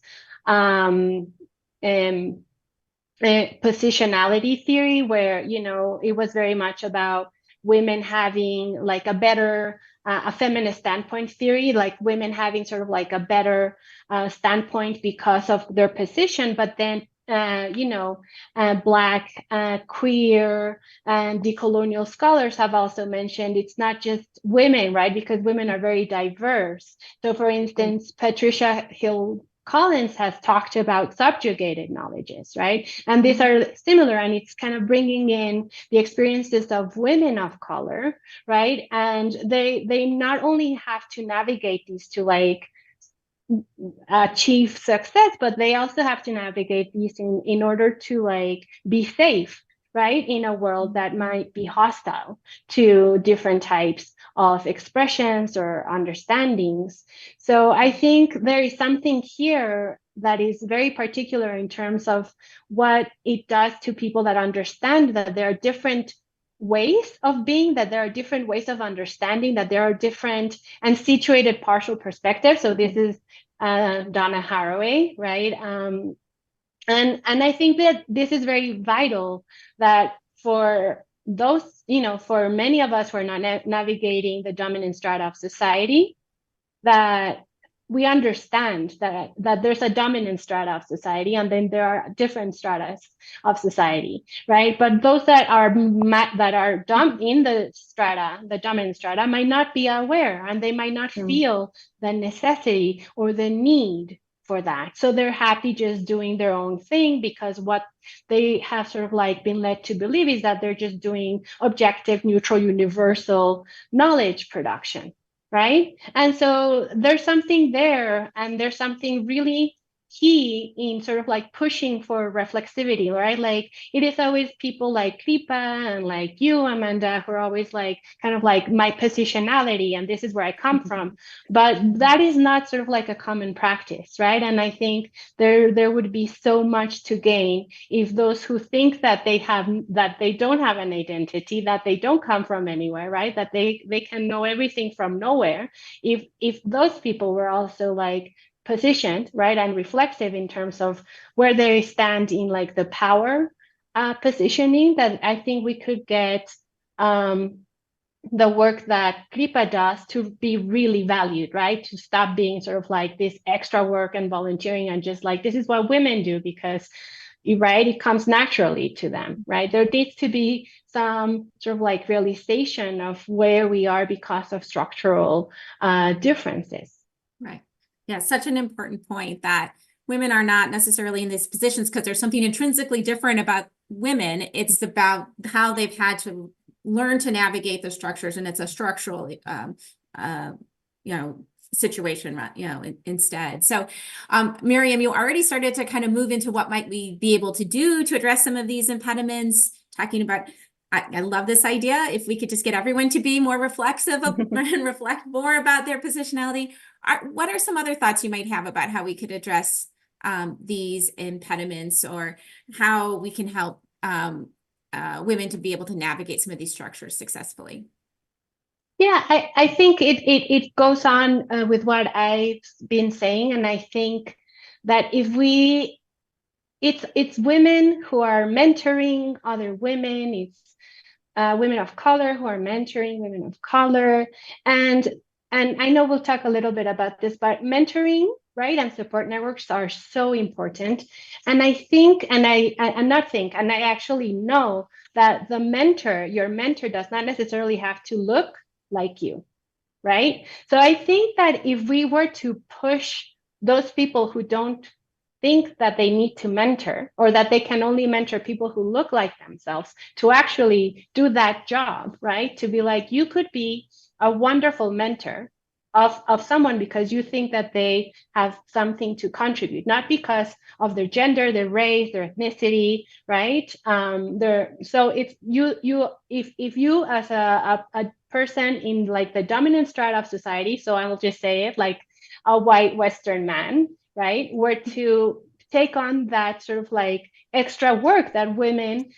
Speaker 2: positionality theory, where, it was very much about women having like a better a feminist standpoint theory, like women having sort of like a better standpoint because of their position, but then Black, queer, and decolonial scholars have also mentioned it's not just women, right? Because women are very diverse. So, for instance, Patricia Hill Collins has talked about subjugated knowledges, right? And these are similar, and it's kind of bringing in the experiences of women of color, right? And they not only have to navigate these to like achieve success, but they also have to navigate these in order to like be safe, right, in a world that might be hostile to different types of expressions or understandings. So I think there is something here that is very particular in terms of what it does to people that understand that there are different ways of being, that there are different ways of understanding, that there are different and situated partial perspectives. So this is Donna Haraway, right? And I think that this is very vital, that for those, for many of us who are not navigating the dominant strata of society, that we understand that there's a dominant strata of society, and then there are different stratas of society, right? But those that are in the dominant strata, might not be aware, and they might not feel the necessity or the need for that. So they're happy just doing their own thing, because what they have sort of like been led to believe is that they're just doing objective, neutral, universal knowledge production. Right? And so there's something there, and there's something really key in sort of like pushing for reflexivity, right? Like, it is always people like Kripa and like you, Amanda, who are always like kind of like my positionality, and this is where I come from. But that is not sort of like a common practice, right? And I think there would be so much to gain if those who think that they don't have an identity, that they don't come from anywhere, right? That they can know everything from nowhere. If those people were also like positioned, right, and reflexive in terms of where they stand in like the power positioning, that I think we could get the work that Kripa does to be really valued, right? To stop being sort of like this extra work and volunteering and just like, this is what women do because, right, it comes naturally to them, right? There needs to be some sort of like realization of where we are because of structural differences.
Speaker 1: Right. Yeah, such an important point that women are not necessarily in these positions because there's something intrinsically different about women. It's about how they've had to learn to navigate the structures, and it's a structural, situation, instead. So, Miriam, you already started to kind of move into what might we be able to do to address some of these impediments, talking about, I love this idea. If we could just get everyone to be more reflexive and reflect more about their positionality. What are some other thoughts you might have about how we could address these impediments, or how we can help women to be able to navigate some of these structures successfully?
Speaker 2: Yeah, I think it goes on with what I've been saying, and I think that it's women who are mentoring other women, it's women of color who are mentoring women of color, and I know we'll talk a little bit about this, but mentoring, right, and support networks are so important. And I think, and I actually know that your mentor does not necessarily have to look like you, right? So I think that if we were to push those people who don't think that they need to mentor, or that they can only mentor people who look like themselves, to actually do that job, right? To be like, you could be a wonderful mentor of someone because you think that they have something to contribute, not because of their gender, their race, their ethnicity, right? So it's if you as a person in like the dominant strata of society, so I will just say it like a white Western man, right, were to take on that sort of like extra work that women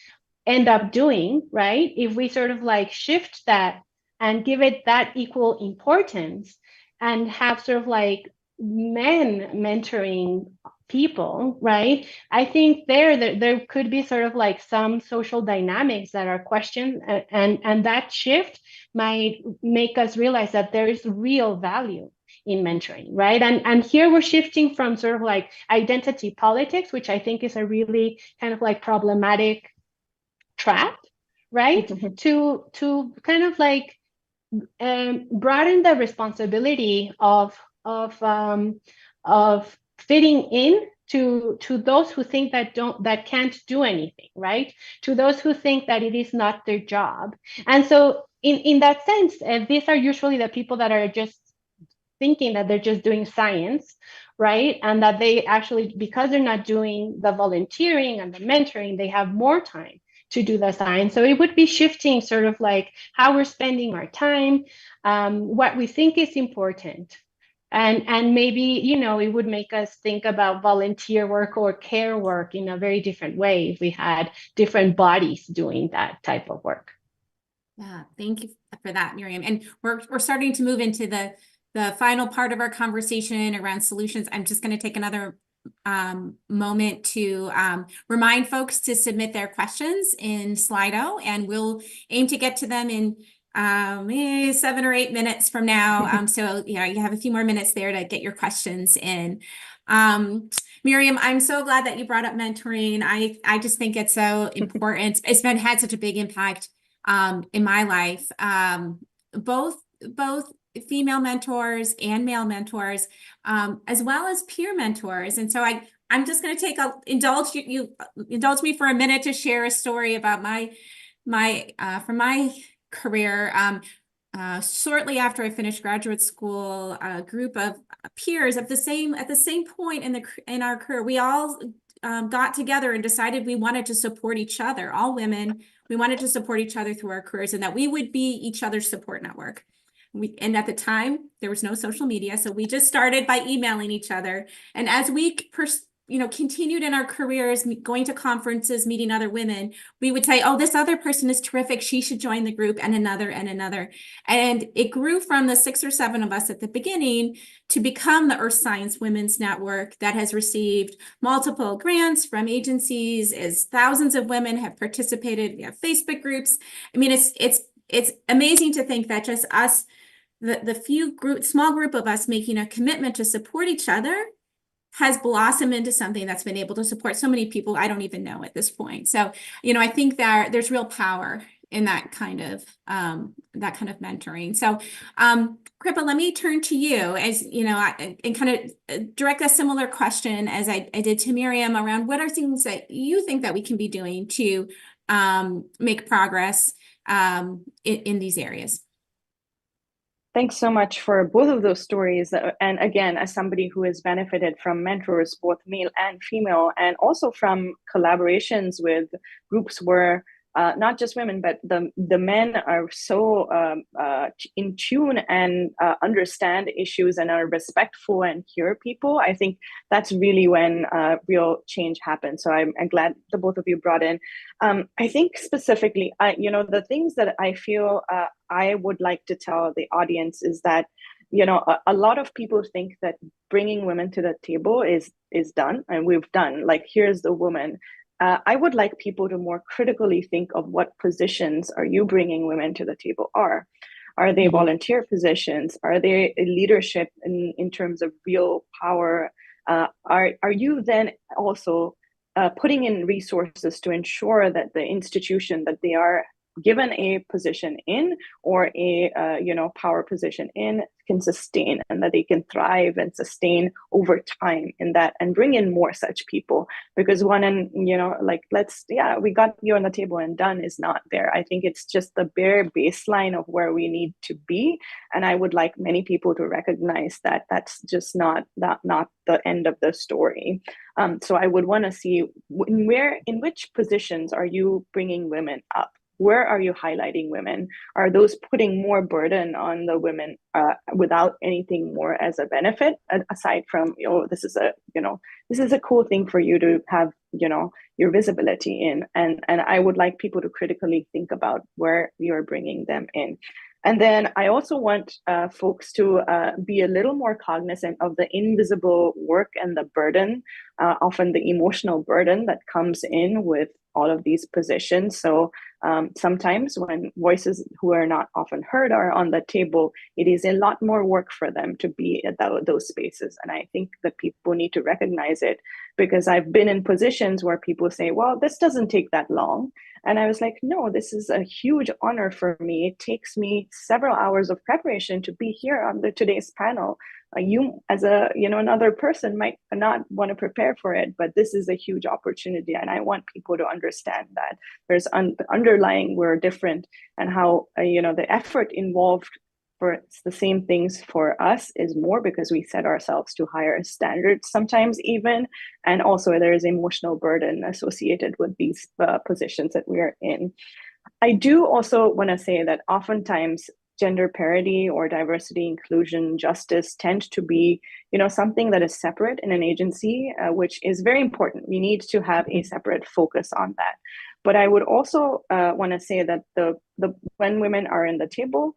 Speaker 2: end up doing, right? If we sort of like shift that and give it that equal importance, and have sort of like men mentoring people, right? I think there could be sort of like some social dynamics that are questioned, and that shift might make us realize that there is real value in mentoring, right? And here we're shifting from sort of like identity politics, which I think is a really kind of like problematic trap, right? to kind of like broaden the responsibility of fitting in to those who think that can't do anything, right? To those who think that it is not their job. And so in that sense, these are usually the people that are just thinking that they're just doing science, right? And that they actually, because they're not doing the volunteering and the mentoring, they have more time to do the science. So it would be shifting sort of like how we're spending our time, what we think is important. And maybe, it would make us think about volunteer work or care work in a very different way if we had different bodies doing that type of work.
Speaker 1: Yeah, thank you for that, Miriam. And we're starting to move into the final part of our conversation around solutions. I'm just going to take another moment to remind folks to submit their questions in Slido, and we'll aim to get to them in 7 or 8 minutes from now. So you have a few more minutes there to get your questions in. Miriam, I'm so glad that you brought up mentoring. I just think it's so important. It's had such a big impact in my life. Both female mentors and male mentors, as well as peer mentors. And so I'm just going to indulge me for a minute to share a story about from my career. Shortly after I finished graduate school, a group of peers at the same point in our career, we all got together and decided we wanted to support each other, all women. We wanted to support each other through our careers, and that we would be each other's support network. And at the time, there was no social media, so we just started by emailing each other. And as we continued in our careers, going to conferences, meeting other women, we would say, oh, this other person is terrific, she should join the group, and another and another. And it grew from the 6 or 7 of us at the beginning to become the Earth Science Women's Network that has received multiple grants from agencies, as thousands of women have participated. We have Facebook groups. I mean, it's amazing to think that just us, the small group of us making a commitment to support each other, has blossomed into something that's been able to support so many people I don't even know at this point. So, I think that there's real power in that kind of mentoring. So, Kripa, let me turn to you as and kind of direct a similar question as I did to Miriam around what are things that you think that we can be doing to make progress in these areas.
Speaker 3: Thanks so much for both of those stories. And again, as somebody who has benefited from mentors, both male and female, and also from collaborations with groups where not just women, but the men are so in tune and understand issues and are respectful and hear people. I think that's really when real change happens. So I'm glad the both of you brought in. I think specifically, the things that I feel I would like to tell the audience is that, a lot of people think that bringing women to the table is done, and we've done, like, here's the woman. I would like people to more critically think of what positions are you bringing women to the table are. Are they volunteer positions? Are they leadership in terms of real power? Are you then also putting in resources to ensure that the institution that they are given a position in, or a power position in, can sustain, and that they can thrive and sustain over time in that, and bring in more such people? Because we got you on the table and done is not there. I think it's just the bare baseline of where we need to be, and I would like many people to recognize that that's just not the end of the story. So I would want to see in which positions are you bringing women up? Where are you highlighting women? Are those putting more burden on the women without anything more as a benefit, aside from, this is a cool thing for you to have, your visibility in? And I would like people to critically think about where you're bringing them in. And then I also want folks to be a little more cognizant of the invisible work and the burden, often the emotional burden that comes in with all of these positions. So sometimes when voices who are not often heard are on the table, it is a lot more work for them to be at those spaces. And I think that people need to recognize it, because I've been in positions where people say, well, this doesn't take that long. And I was like, no, this is a huge honor for me. It takes me several hours of preparation to be here on today's panel. You, as another person, might not want to prepare for it, but this is a huge opportunity. And I want people to understand that there's underlying we're different, and how, the effort involved for the same things for us is more, because we set ourselves to higher standards sometimes even. And also there is emotional burden associated with these positions that we are in. I do also want to say that oftentimes gender parity or diversity, inclusion, justice tend to be, something that is separate in an agency, which is very important. We need to have a separate focus on that. But I would also want to say that when women are in the table,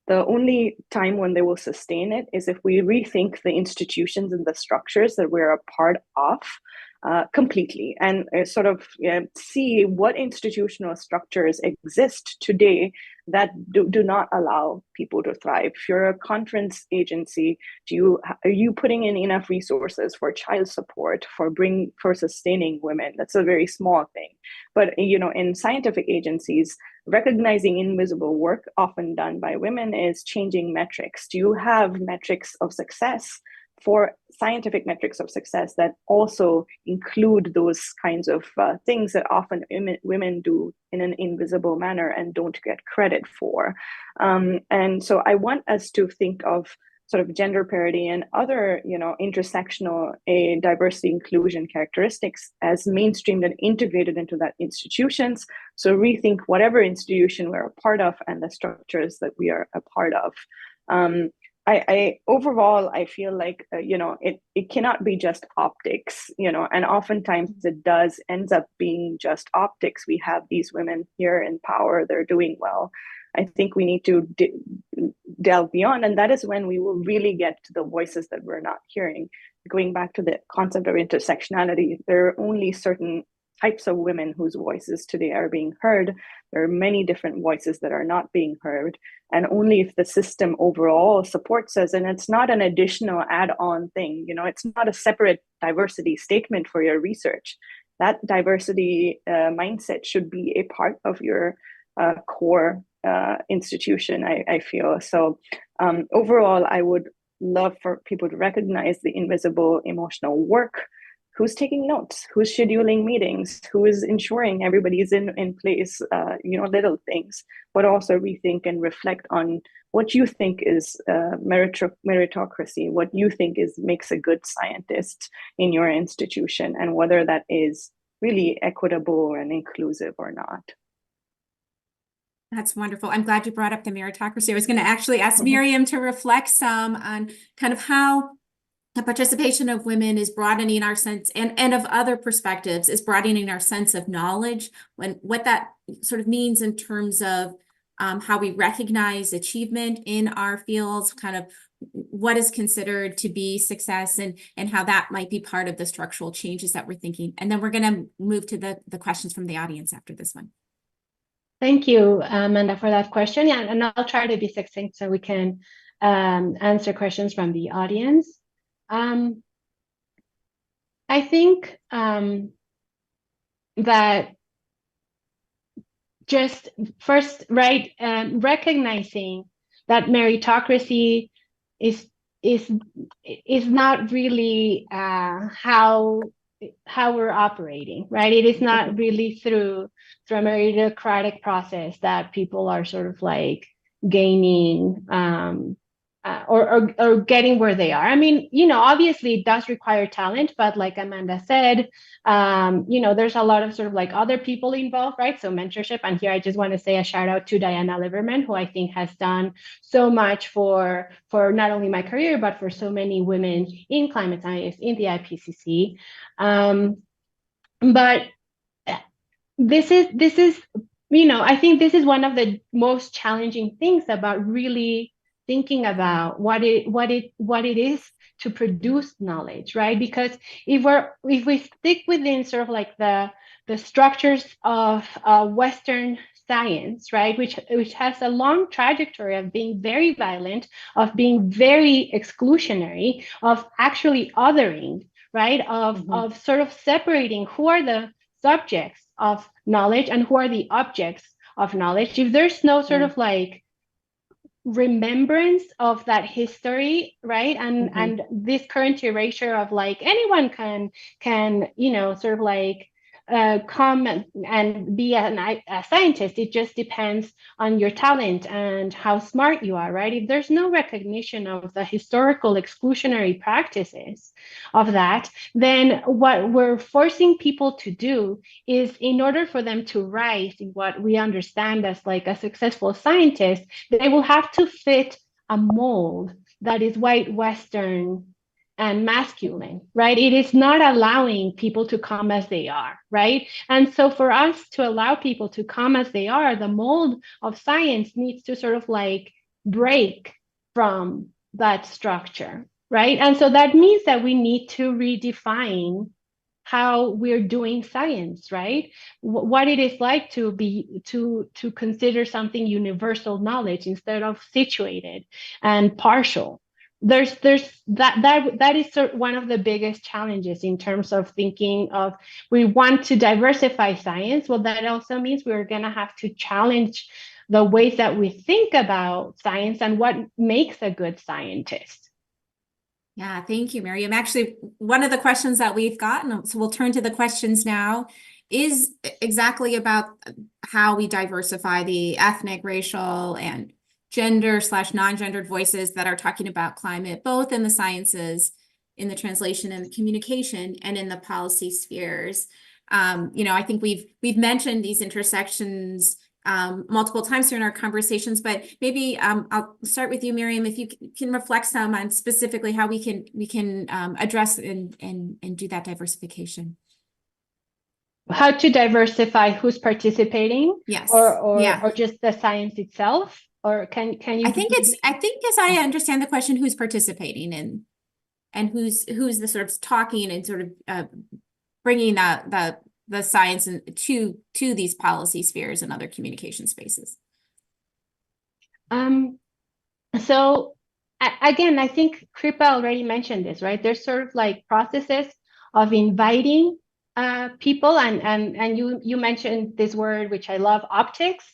Speaker 3: The only time when they will sustain it is if we rethink the institutions and the structures that we're a part of completely, and sort of see what institutional structures exist today that do not allow people to thrive. If you're a conference agency, are you putting in enough resources for child support, for sustaining women? That's a very small thing. But in scientific agencies, recognizing invisible work often done by women is changing metrics. Do you have metrics of success, for scientific metrics of success, that also include those kinds of things that often women do in an invisible manner and don't get credit for? And so I want us to think of sort of gender parity and other, intersectional diversity inclusion characteristics as mainstreamed and integrated into that institutions. So rethink whatever institution we're a part of and the structures that we are a part of. I overall, I feel like, it cannot be just optics, and oftentimes it ends up being just optics. We have these women here in power, they're doing well. I think we need to delve beyond, and that is when we will really get to the voices that we're not hearing. Going back to the concept of intersectionality, there are only certain types of women whose voices today are being heard. There are many different voices that are not being heard, and only if the system overall supports us, and it's not an additional add-on thing, it's not a separate diversity statement for your research. That diversity mindset should be a part of your core institution, I feel. So overall, I would love for people to recognize the invisible emotional work. Who's taking notes? Who's scheduling meetings? Who is ensuring everybody's in place? Little things, but also rethink and reflect on what you think is meritocracy, what you think makes a good scientist in your institution, and whether that is really equitable and inclusive or not.
Speaker 1: That's wonderful. I'm glad you brought up the meritocracy. I was going to actually ask Miriam to reflect some on kind of how the participation of women is broadening our sense, and of other perspectives, is broadening our sense of knowledge, what that sort of means in terms of how we recognize achievement in our fields, kind of what is considered to be success, and how that might be part of the structural changes that we're thinking. And then we're going to move to the questions from the audience after this one.
Speaker 2: Thank you, Amanda, for that question. Yeah, and I'll try to be succinct so we can answer questions from the audience. I think that just first, right, recognizing that meritocracy is not really how we're operating, right? It is not really through a meritocratic process that people are sort of like gaining or getting where they are. I mean, obviously it does require talent, but like Amanda said, there's a lot of sort of like other people involved, right? So mentorship. And here I just want to say a shout out to Diana Liverman, who I think has done so much for not only my career, but for so many women in climate science, in the IPCC. But this is, I think this is one of the most challenging things about really thinking about what it is to produce knowledge, right? Because if we stick within sort of like the structures of Western science, right, which has a long trajectory of being very violent, of being very exclusionary, of actually othering, right, of sort of separating who are the subjects of knowledge and who are the objects of knowledge. If there's no sort of like remembrance of that history, right, and this current erasure of like anyone can sort of like come and be a scientist. It just depends on your talent and how smart you are, right? If there's no recognition of the historical exclusionary practices of that, then what we're forcing people to do is, in order for them to rise in what we understand as like a successful scientist, they will have to fit a mold that is white, Western, and masculine, right? It is not allowing people to come as they are, right? And so for us to allow people to come as they are, the mold of science needs to sort of like break from that structure, right? And so that means that we need to redefine how we're doing science, right? What it is like to consider something universal knowledge instead of situated and partial. There's that is one of the biggest challenges in terms of thinking of, we want to diversify science. Well, that also means we're going to have to challenge the ways that we think about science and what makes a good scientist.
Speaker 1: Yeah, thank you, Miriam. Actually, one of the questions that we've gotten, so we'll turn to the questions now, is exactly about how we diversify the ethnic, racial, and gender/non-gendered voices that are talking about climate, both in the sciences, in the translation and communication, and in the policy spheres. I think we've mentioned these intersections multiple times during our conversations, but maybe I'll start with you, Miriam, if you can reflect some on specifically how we can address and do that diversification.
Speaker 2: How to diversify who's participating?
Speaker 1: Yes.
Speaker 2: Or just the science itself? Or can you?
Speaker 1: I think as I understand the question, who's participating and who's the sort of talking and sort of bringing the science to these policy spheres and other communication spaces.
Speaker 2: So again, I think Kripa already mentioned this, right? There's sort of like processes of inviting people, and you mentioned this word, which I love, optics.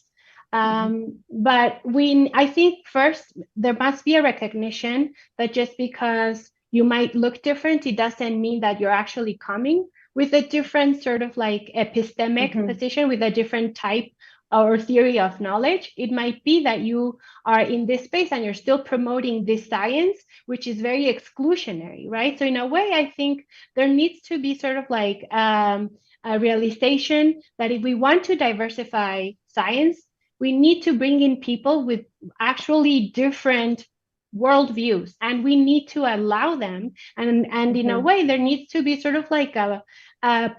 Speaker 2: But I think first there must be a recognition that just because you might look different, it doesn't mean that you're actually coming with a different sort of like epistemic position, with a different type or theory of knowledge. It might be that you are in this space and you're still promoting this science, which is very exclusionary, right? So in a way, I think there needs to be sort of like a realization that if we want to diversify science, we need to bring in people with actually different worldviews, and we need to allow them. And in a way, there needs to be sort of like a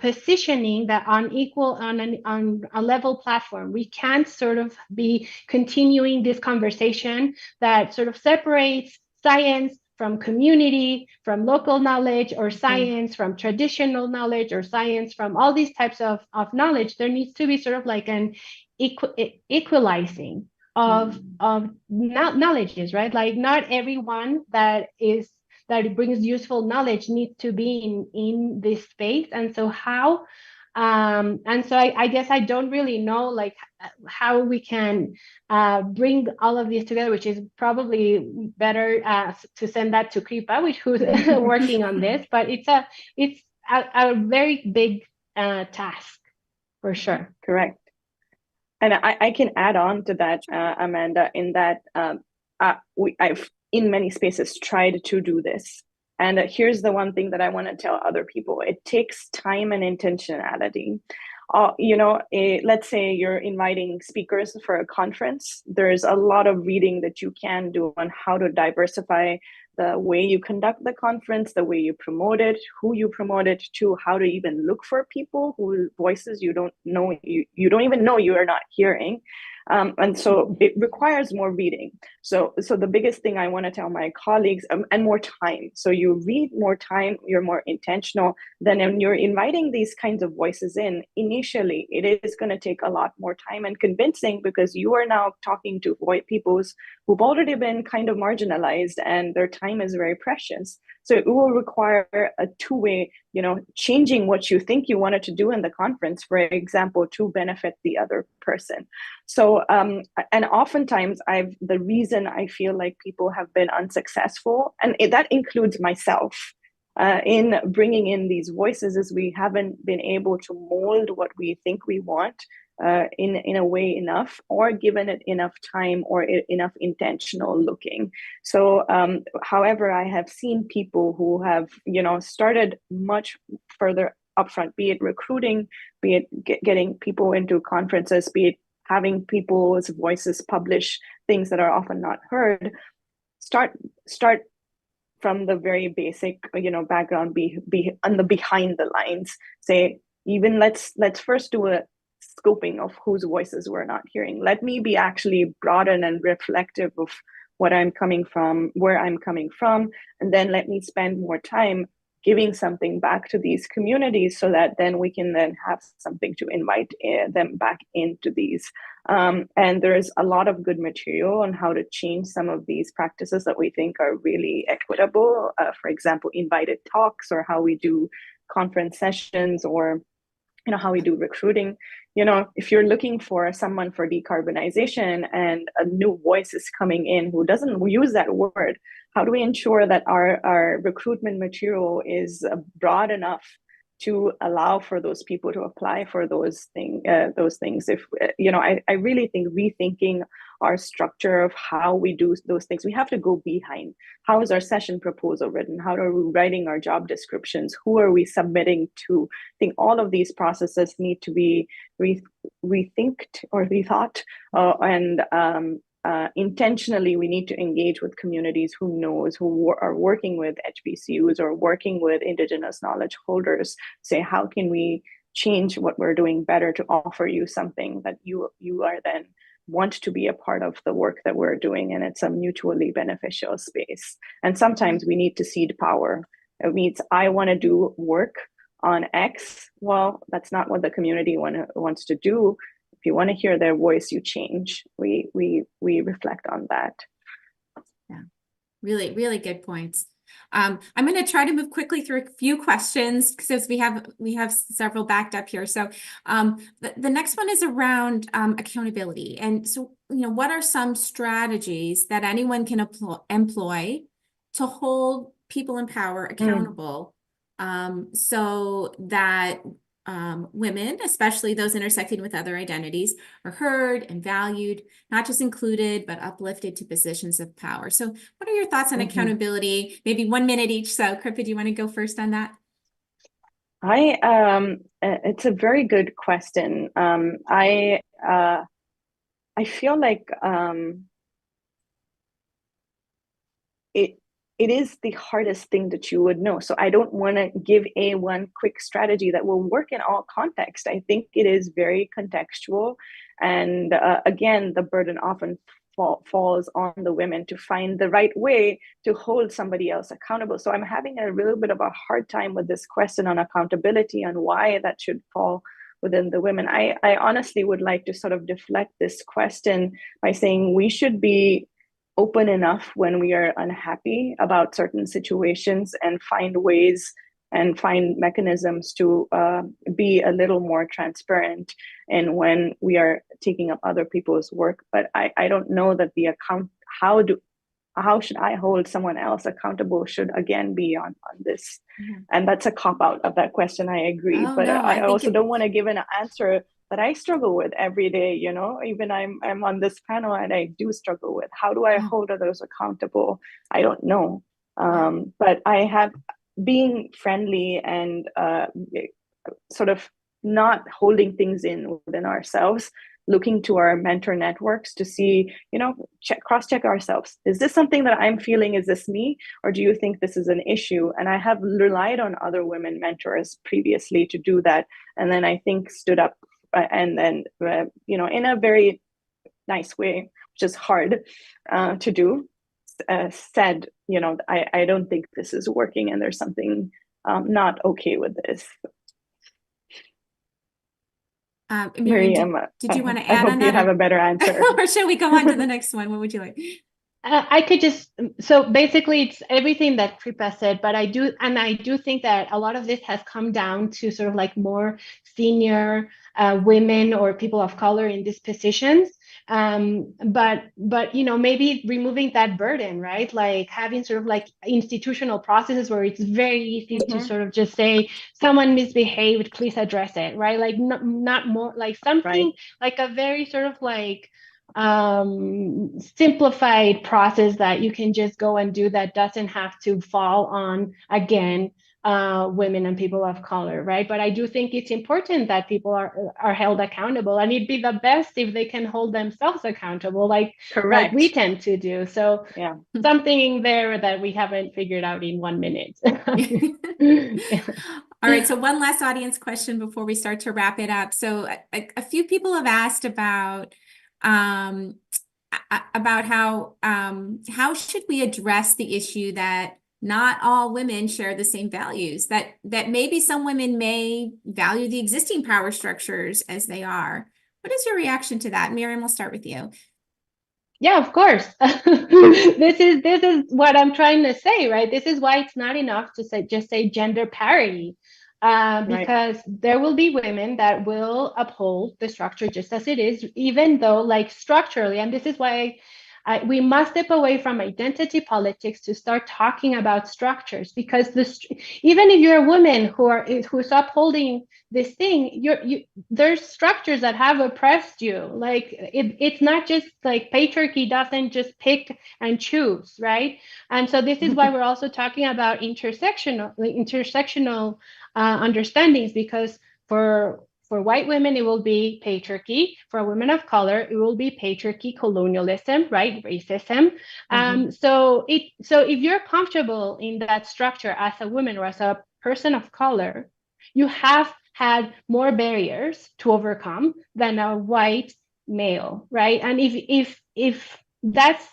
Speaker 2: positioning that on a level platform. We can't sort of be continuing this conversation that sort of separates science from community, from local knowledge, or science from traditional knowledge, or science from all these types of knowledge. There needs to be sort of like an equalizing of knowledges, right? Like not everyone that brings useful knowledge needs to be in this space. And so I guess I don't really know like how we can bring all of this together, which is probably better to send that to Kripa, who's working on this. But it's a very big task for sure.
Speaker 3: Correct. And I can add on to that, Amanda, in that I've in many spaces tried to do this. And here's the one thing that I want to tell other people. It takes time and intentionality. Let's say you're inviting speakers for a conference. There's a lot of reading that you can do on how to diversify the way you conduct the conference, the way you promote it, who you promote it to, how to even look for people whose voices you don't know, you don't even know you are not hearing. And so it requires more reading. So the biggest thing I want to tell my colleagues, and more time. So you read more time, you're more intentional. Then when you're inviting these kinds of voices in, initially, it is going to take a lot more time and convincing, because you are now talking to people who've already been kind of marginalized, and their time is very precious. So it will require a two-way, changing what you think you wanted to do in the conference, for example, to benefit the other person. So, and oftentimes the reason I feel like people have been unsuccessful, and that includes myself, in bringing in these voices, is we haven't been able to mold what we think we want in a way enough, or given it enough time or enough intentional looking. So however, I have seen people who have started much further upfront, be it recruiting, be it getting people into conferences, be it having people's voices publish things that are often not heard. Start from the very basic background, be on the behind the lines. Say, even let's first do a scoping of whose voices we're not hearing. Let me be actually broadened and reflective of what I'm coming from, where I'm coming from, and then let me spend more time giving something back to these communities so that then we can then have something to invite them back into these. And there's a lot of good material on how to change some of these practices that we think are really equitable. For example, invited talks, or how we do conference sessions, or how we do recruiting. If you're looking for someone for decarbonization and a new voice is coming in who doesn't use that word, how do we ensure that our recruitment material is broad enough to allow for those people to apply for those things? If I really think rethinking our structure of how we do those things, we have to go behind. How is our session proposal written? How are we writing our job descriptions? Who are we submitting to? I think all of these processes need to be rethinked or rethought, and intentionally we need to engage with communities who are working with HBCUs or working with Indigenous knowledge holders. Say, how can we change what we're doing better to offer you something that you are then want to be a part of the work that we're doing, and it's a mutually beneficial space. And sometimes we need to cede power. It means I want to do work on X. Well, that's not what the community wants to do. If you want to hear their voice, you change. We reflect on that.
Speaker 1: Yeah, really, really good points. I'm going to try to move quickly through a few questions because we have several backed up here. So the next one is around accountability. And so, what are some strategies that anyone can employ to hold people in power accountable, so that women, especially those intersecting with other identities, are heard and valued, not just included, but uplifted to positions of power. So what are your thoughts on accountability? Maybe 1 minute each. So Kripa, do you want to go first on that?
Speaker 3: It's a very good question. I feel like it is the hardest thing that you would know. So I don't want to give one quick strategy that will work in all contexts. I think it is very contextual. And again, the burden often falls on the women to find the right way to hold somebody else accountable. So I'm having a little bit of a hard time with this question on accountability and why that should fall within the women. I honestly would like to sort of deflect this question by saying we should be open enough when we are unhappy about certain situations and find ways and find mechanisms to be a little more transparent and when we are taking up other people's work. But I don't know that the how should I hold someone else accountable should again be on this. And that's a cop out of that question. I agree.
Speaker 1: Oh,
Speaker 3: but
Speaker 1: no,
Speaker 3: I also don't want to give an answer that I struggle with every day. Even I'm on this panel and I do struggle with how do I hold others accountable? I don't know. But I have being friendly and sort of not holding things in within ourselves, looking to our mentor networks to see, cross-check ourselves. Is this something that I'm feeling? Is this me? Or do you think this is an issue? And I have relied on other women mentors previously to do that. And then I think stood up and then, in a very nice way, which is hard to do, said, I don't think this is working and there's something not okay with this.
Speaker 1: Miriam, did you want to add on that?
Speaker 3: I hope you have a better answer.
Speaker 1: Or should we go on to the next one? What would you like?
Speaker 2: I could so basically it's everything that Kripa said, but I do think that a lot of this has come down to sort of like more senior women or people of color in these positions. But maybe removing that burden, right? Like having sort of like institutional processes where it's very easy to sort of just say someone misbehaved, please address it, right? Like not more like something like a very sort of like simplified process that you can just go and do that doesn't have to fall on again women and people of color, right? But I do think it's important that people are held accountable, and it'd be the best if they can hold themselves accountable, like we tend to do. So something there that we haven't figured out in 1 minute.
Speaker 1: All right, so one last audience question before we start to wrap it up. So a few people have asked about about how should we address the issue that not all women share the same values, that maybe some women may value the existing power structures as they are. What is your reaction to that? Miriam, we'll start with you.
Speaker 2: Yeah, of course. This is what I'm trying to say, right? This is why it's not enough to say gender parity, because there will be women that will uphold the structure just as it is, even though like structurally, and this is why we must step away from identity politics to start talking about structures, because even if you're a woman who's upholding this thing, there's structures that have oppressed you. Like it's not just like patriarchy doesn't just pick and choose, right? And so this is why we're also talking about intersectional understandings, because for white women, it will be patriarchy. For women of color, it will be patriarchy, colonialism, right? Racism. So if you're comfortable in that structure as a woman or as a person of color, you have had more barriers to overcome than a white male, right? And if that's,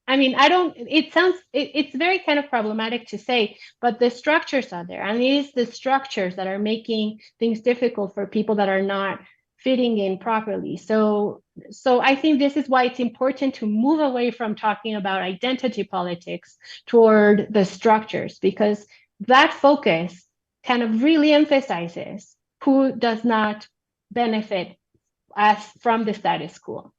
Speaker 2: I mean, it's very kind of problematic to say, but the structures are there, and it is the structures that are making things difficult for people that are not fitting in properly. So I think this is why it's important to move away from talking about identity politics toward the structures, because that focus kind of really emphasizes who does not benefit from the status quo.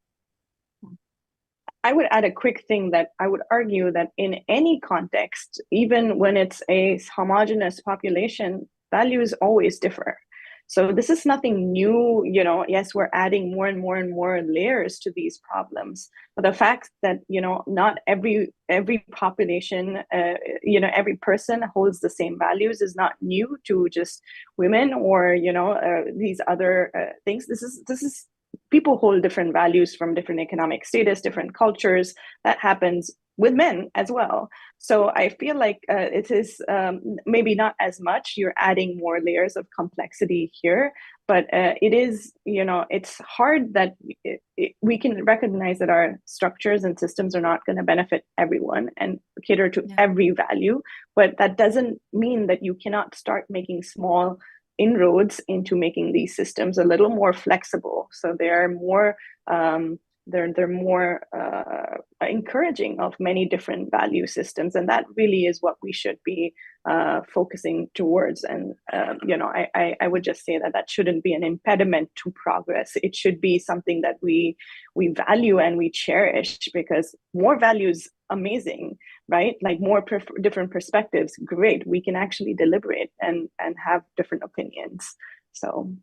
Speaker 3: I would add a quick thing that I would argue that in any context, even when it's a homogeneous population, values always differ. So this is nothing new, yes, we're adding more and more and more layers to these problems. But the fact that, not every population, every person holds the same values is not new to just women or, these other things. This is people hold different values from different economic status, different cultures. That happens with men as well. So I feel like it is maybe not as much, you're adding more layers of complexity here, but it is, it's hard that we can recognize that our structures and systems are not going to benefit everyone and cater to every value, but that doesn't mean that you cannot start making small inroads into making these systems a little more flexible, so they're more they're more encouraging of many different value systems, and that really is what we should be focusing towards. And I would just say that shouldn't be an impediment to progress. It should be something that we value and we cherish, because more values amazing, right? Like more different perspectives, great. We can actually deliberate and have different opinions. So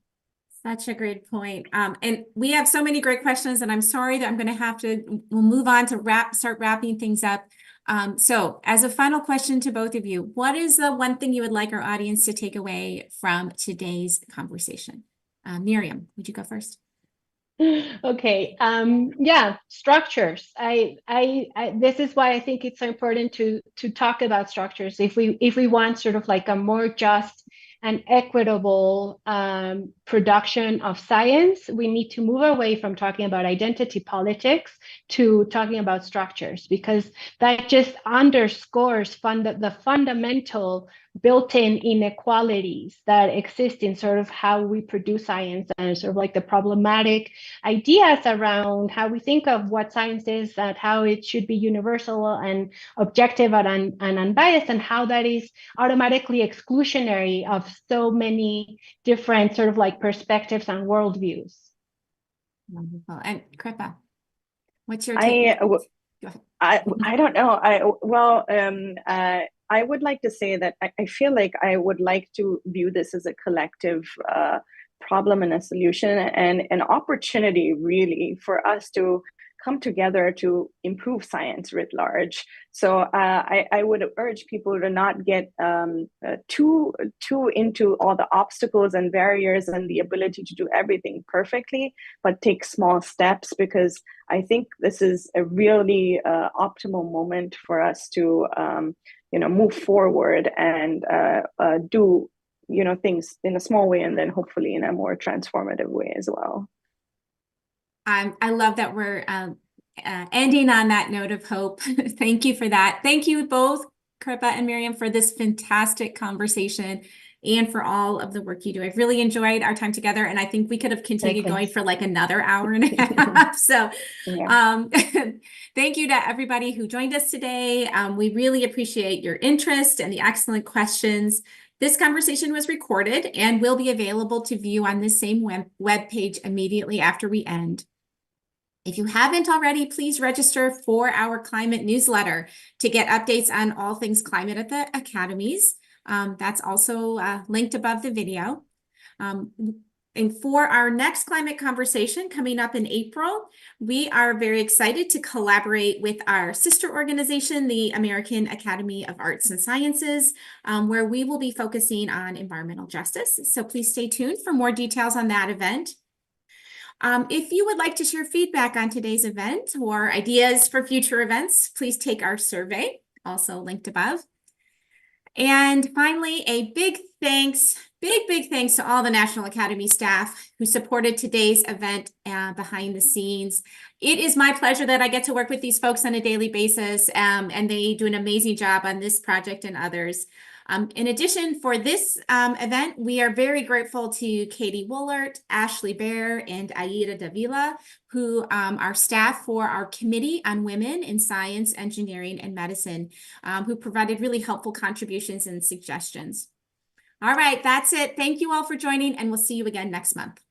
Speaker 1: such a great point. And we have so many great questions, and I'm sorry that I'm going to we'll move on to start wrapping things up. So as a final question to both of you, what is the one thing you would like our audience to take away from today's conversation? Miriam, would you go first?
Speaker 2: Okay. Yeah, structures. This is why I think it's so important to talk about structures. If we want sort of like a more just and equitable production of science, we need to move away from talking about identity politics to talking about structures, because that just underscores the fundamental built-in inequalities that exist in sort of how we produce science, and sort of like the problematic ideas around how we think of what science is, and how it should be universal and objective and unbiased, and how that is automatically exclusionary of so many different sort of like perspectives and worldviews.
Speaker 1: Wonderful. And Kripa, what's your take?
Speaker 3: I don't know. I would like to say that I feel like I would like to view this as a collective problem and a solution, and an opportunity really for us to come together to improve science writ large. So I would urge people to not get too into all the obstacles and barriers and the ability to do everything perfectly, but take small steps, because I think this is a really optimal moment for us to move forward and do things in a small way, and then hopefully in a more transformative way as well.
Speaker 1: I love that we're ending on that note of hope. Thank you for that. Thank you both, Kripa and Miriam, for this fantastic conversation and for all of the work you do. I've really enjoyed our time together, and I think we could have continued going for like another hour and a half. So thank you to everybody who joined us today. We really appreciate your interest and the excellent questions. This conversation was recorded and will be available to view on this same web page immediately after we end. If you haven't already, please register for our climate newsletter to get updates on all things climate at the academies. That's also linked above the video. And for our next climate conversation coming up in April, we are very excited to collaborate with our sister organization, the American Academy of Arts and Sciences, where we will be focusing on environmental justice. So please stay tuned for more details on that event. If you would like to share feedback on today's event or ideas for future events, please take our survey, also linked above. And finally, a big thanks to all the National Academy staff who supported today's event behind the scenes. It is my pleasure that I get to work with these folks on a daily basis, and they do an amazing job on this project and others. In addition, for this event, we are very grateful to Katie Woolert, Ashley Bear, and Aida Davila, who are staff for our Committee on Women in Science, Engineering, and Medicine, who provided really helpful contributions and suggestions. All right, that's it. Thank you all for joining, and we'll see you again next month.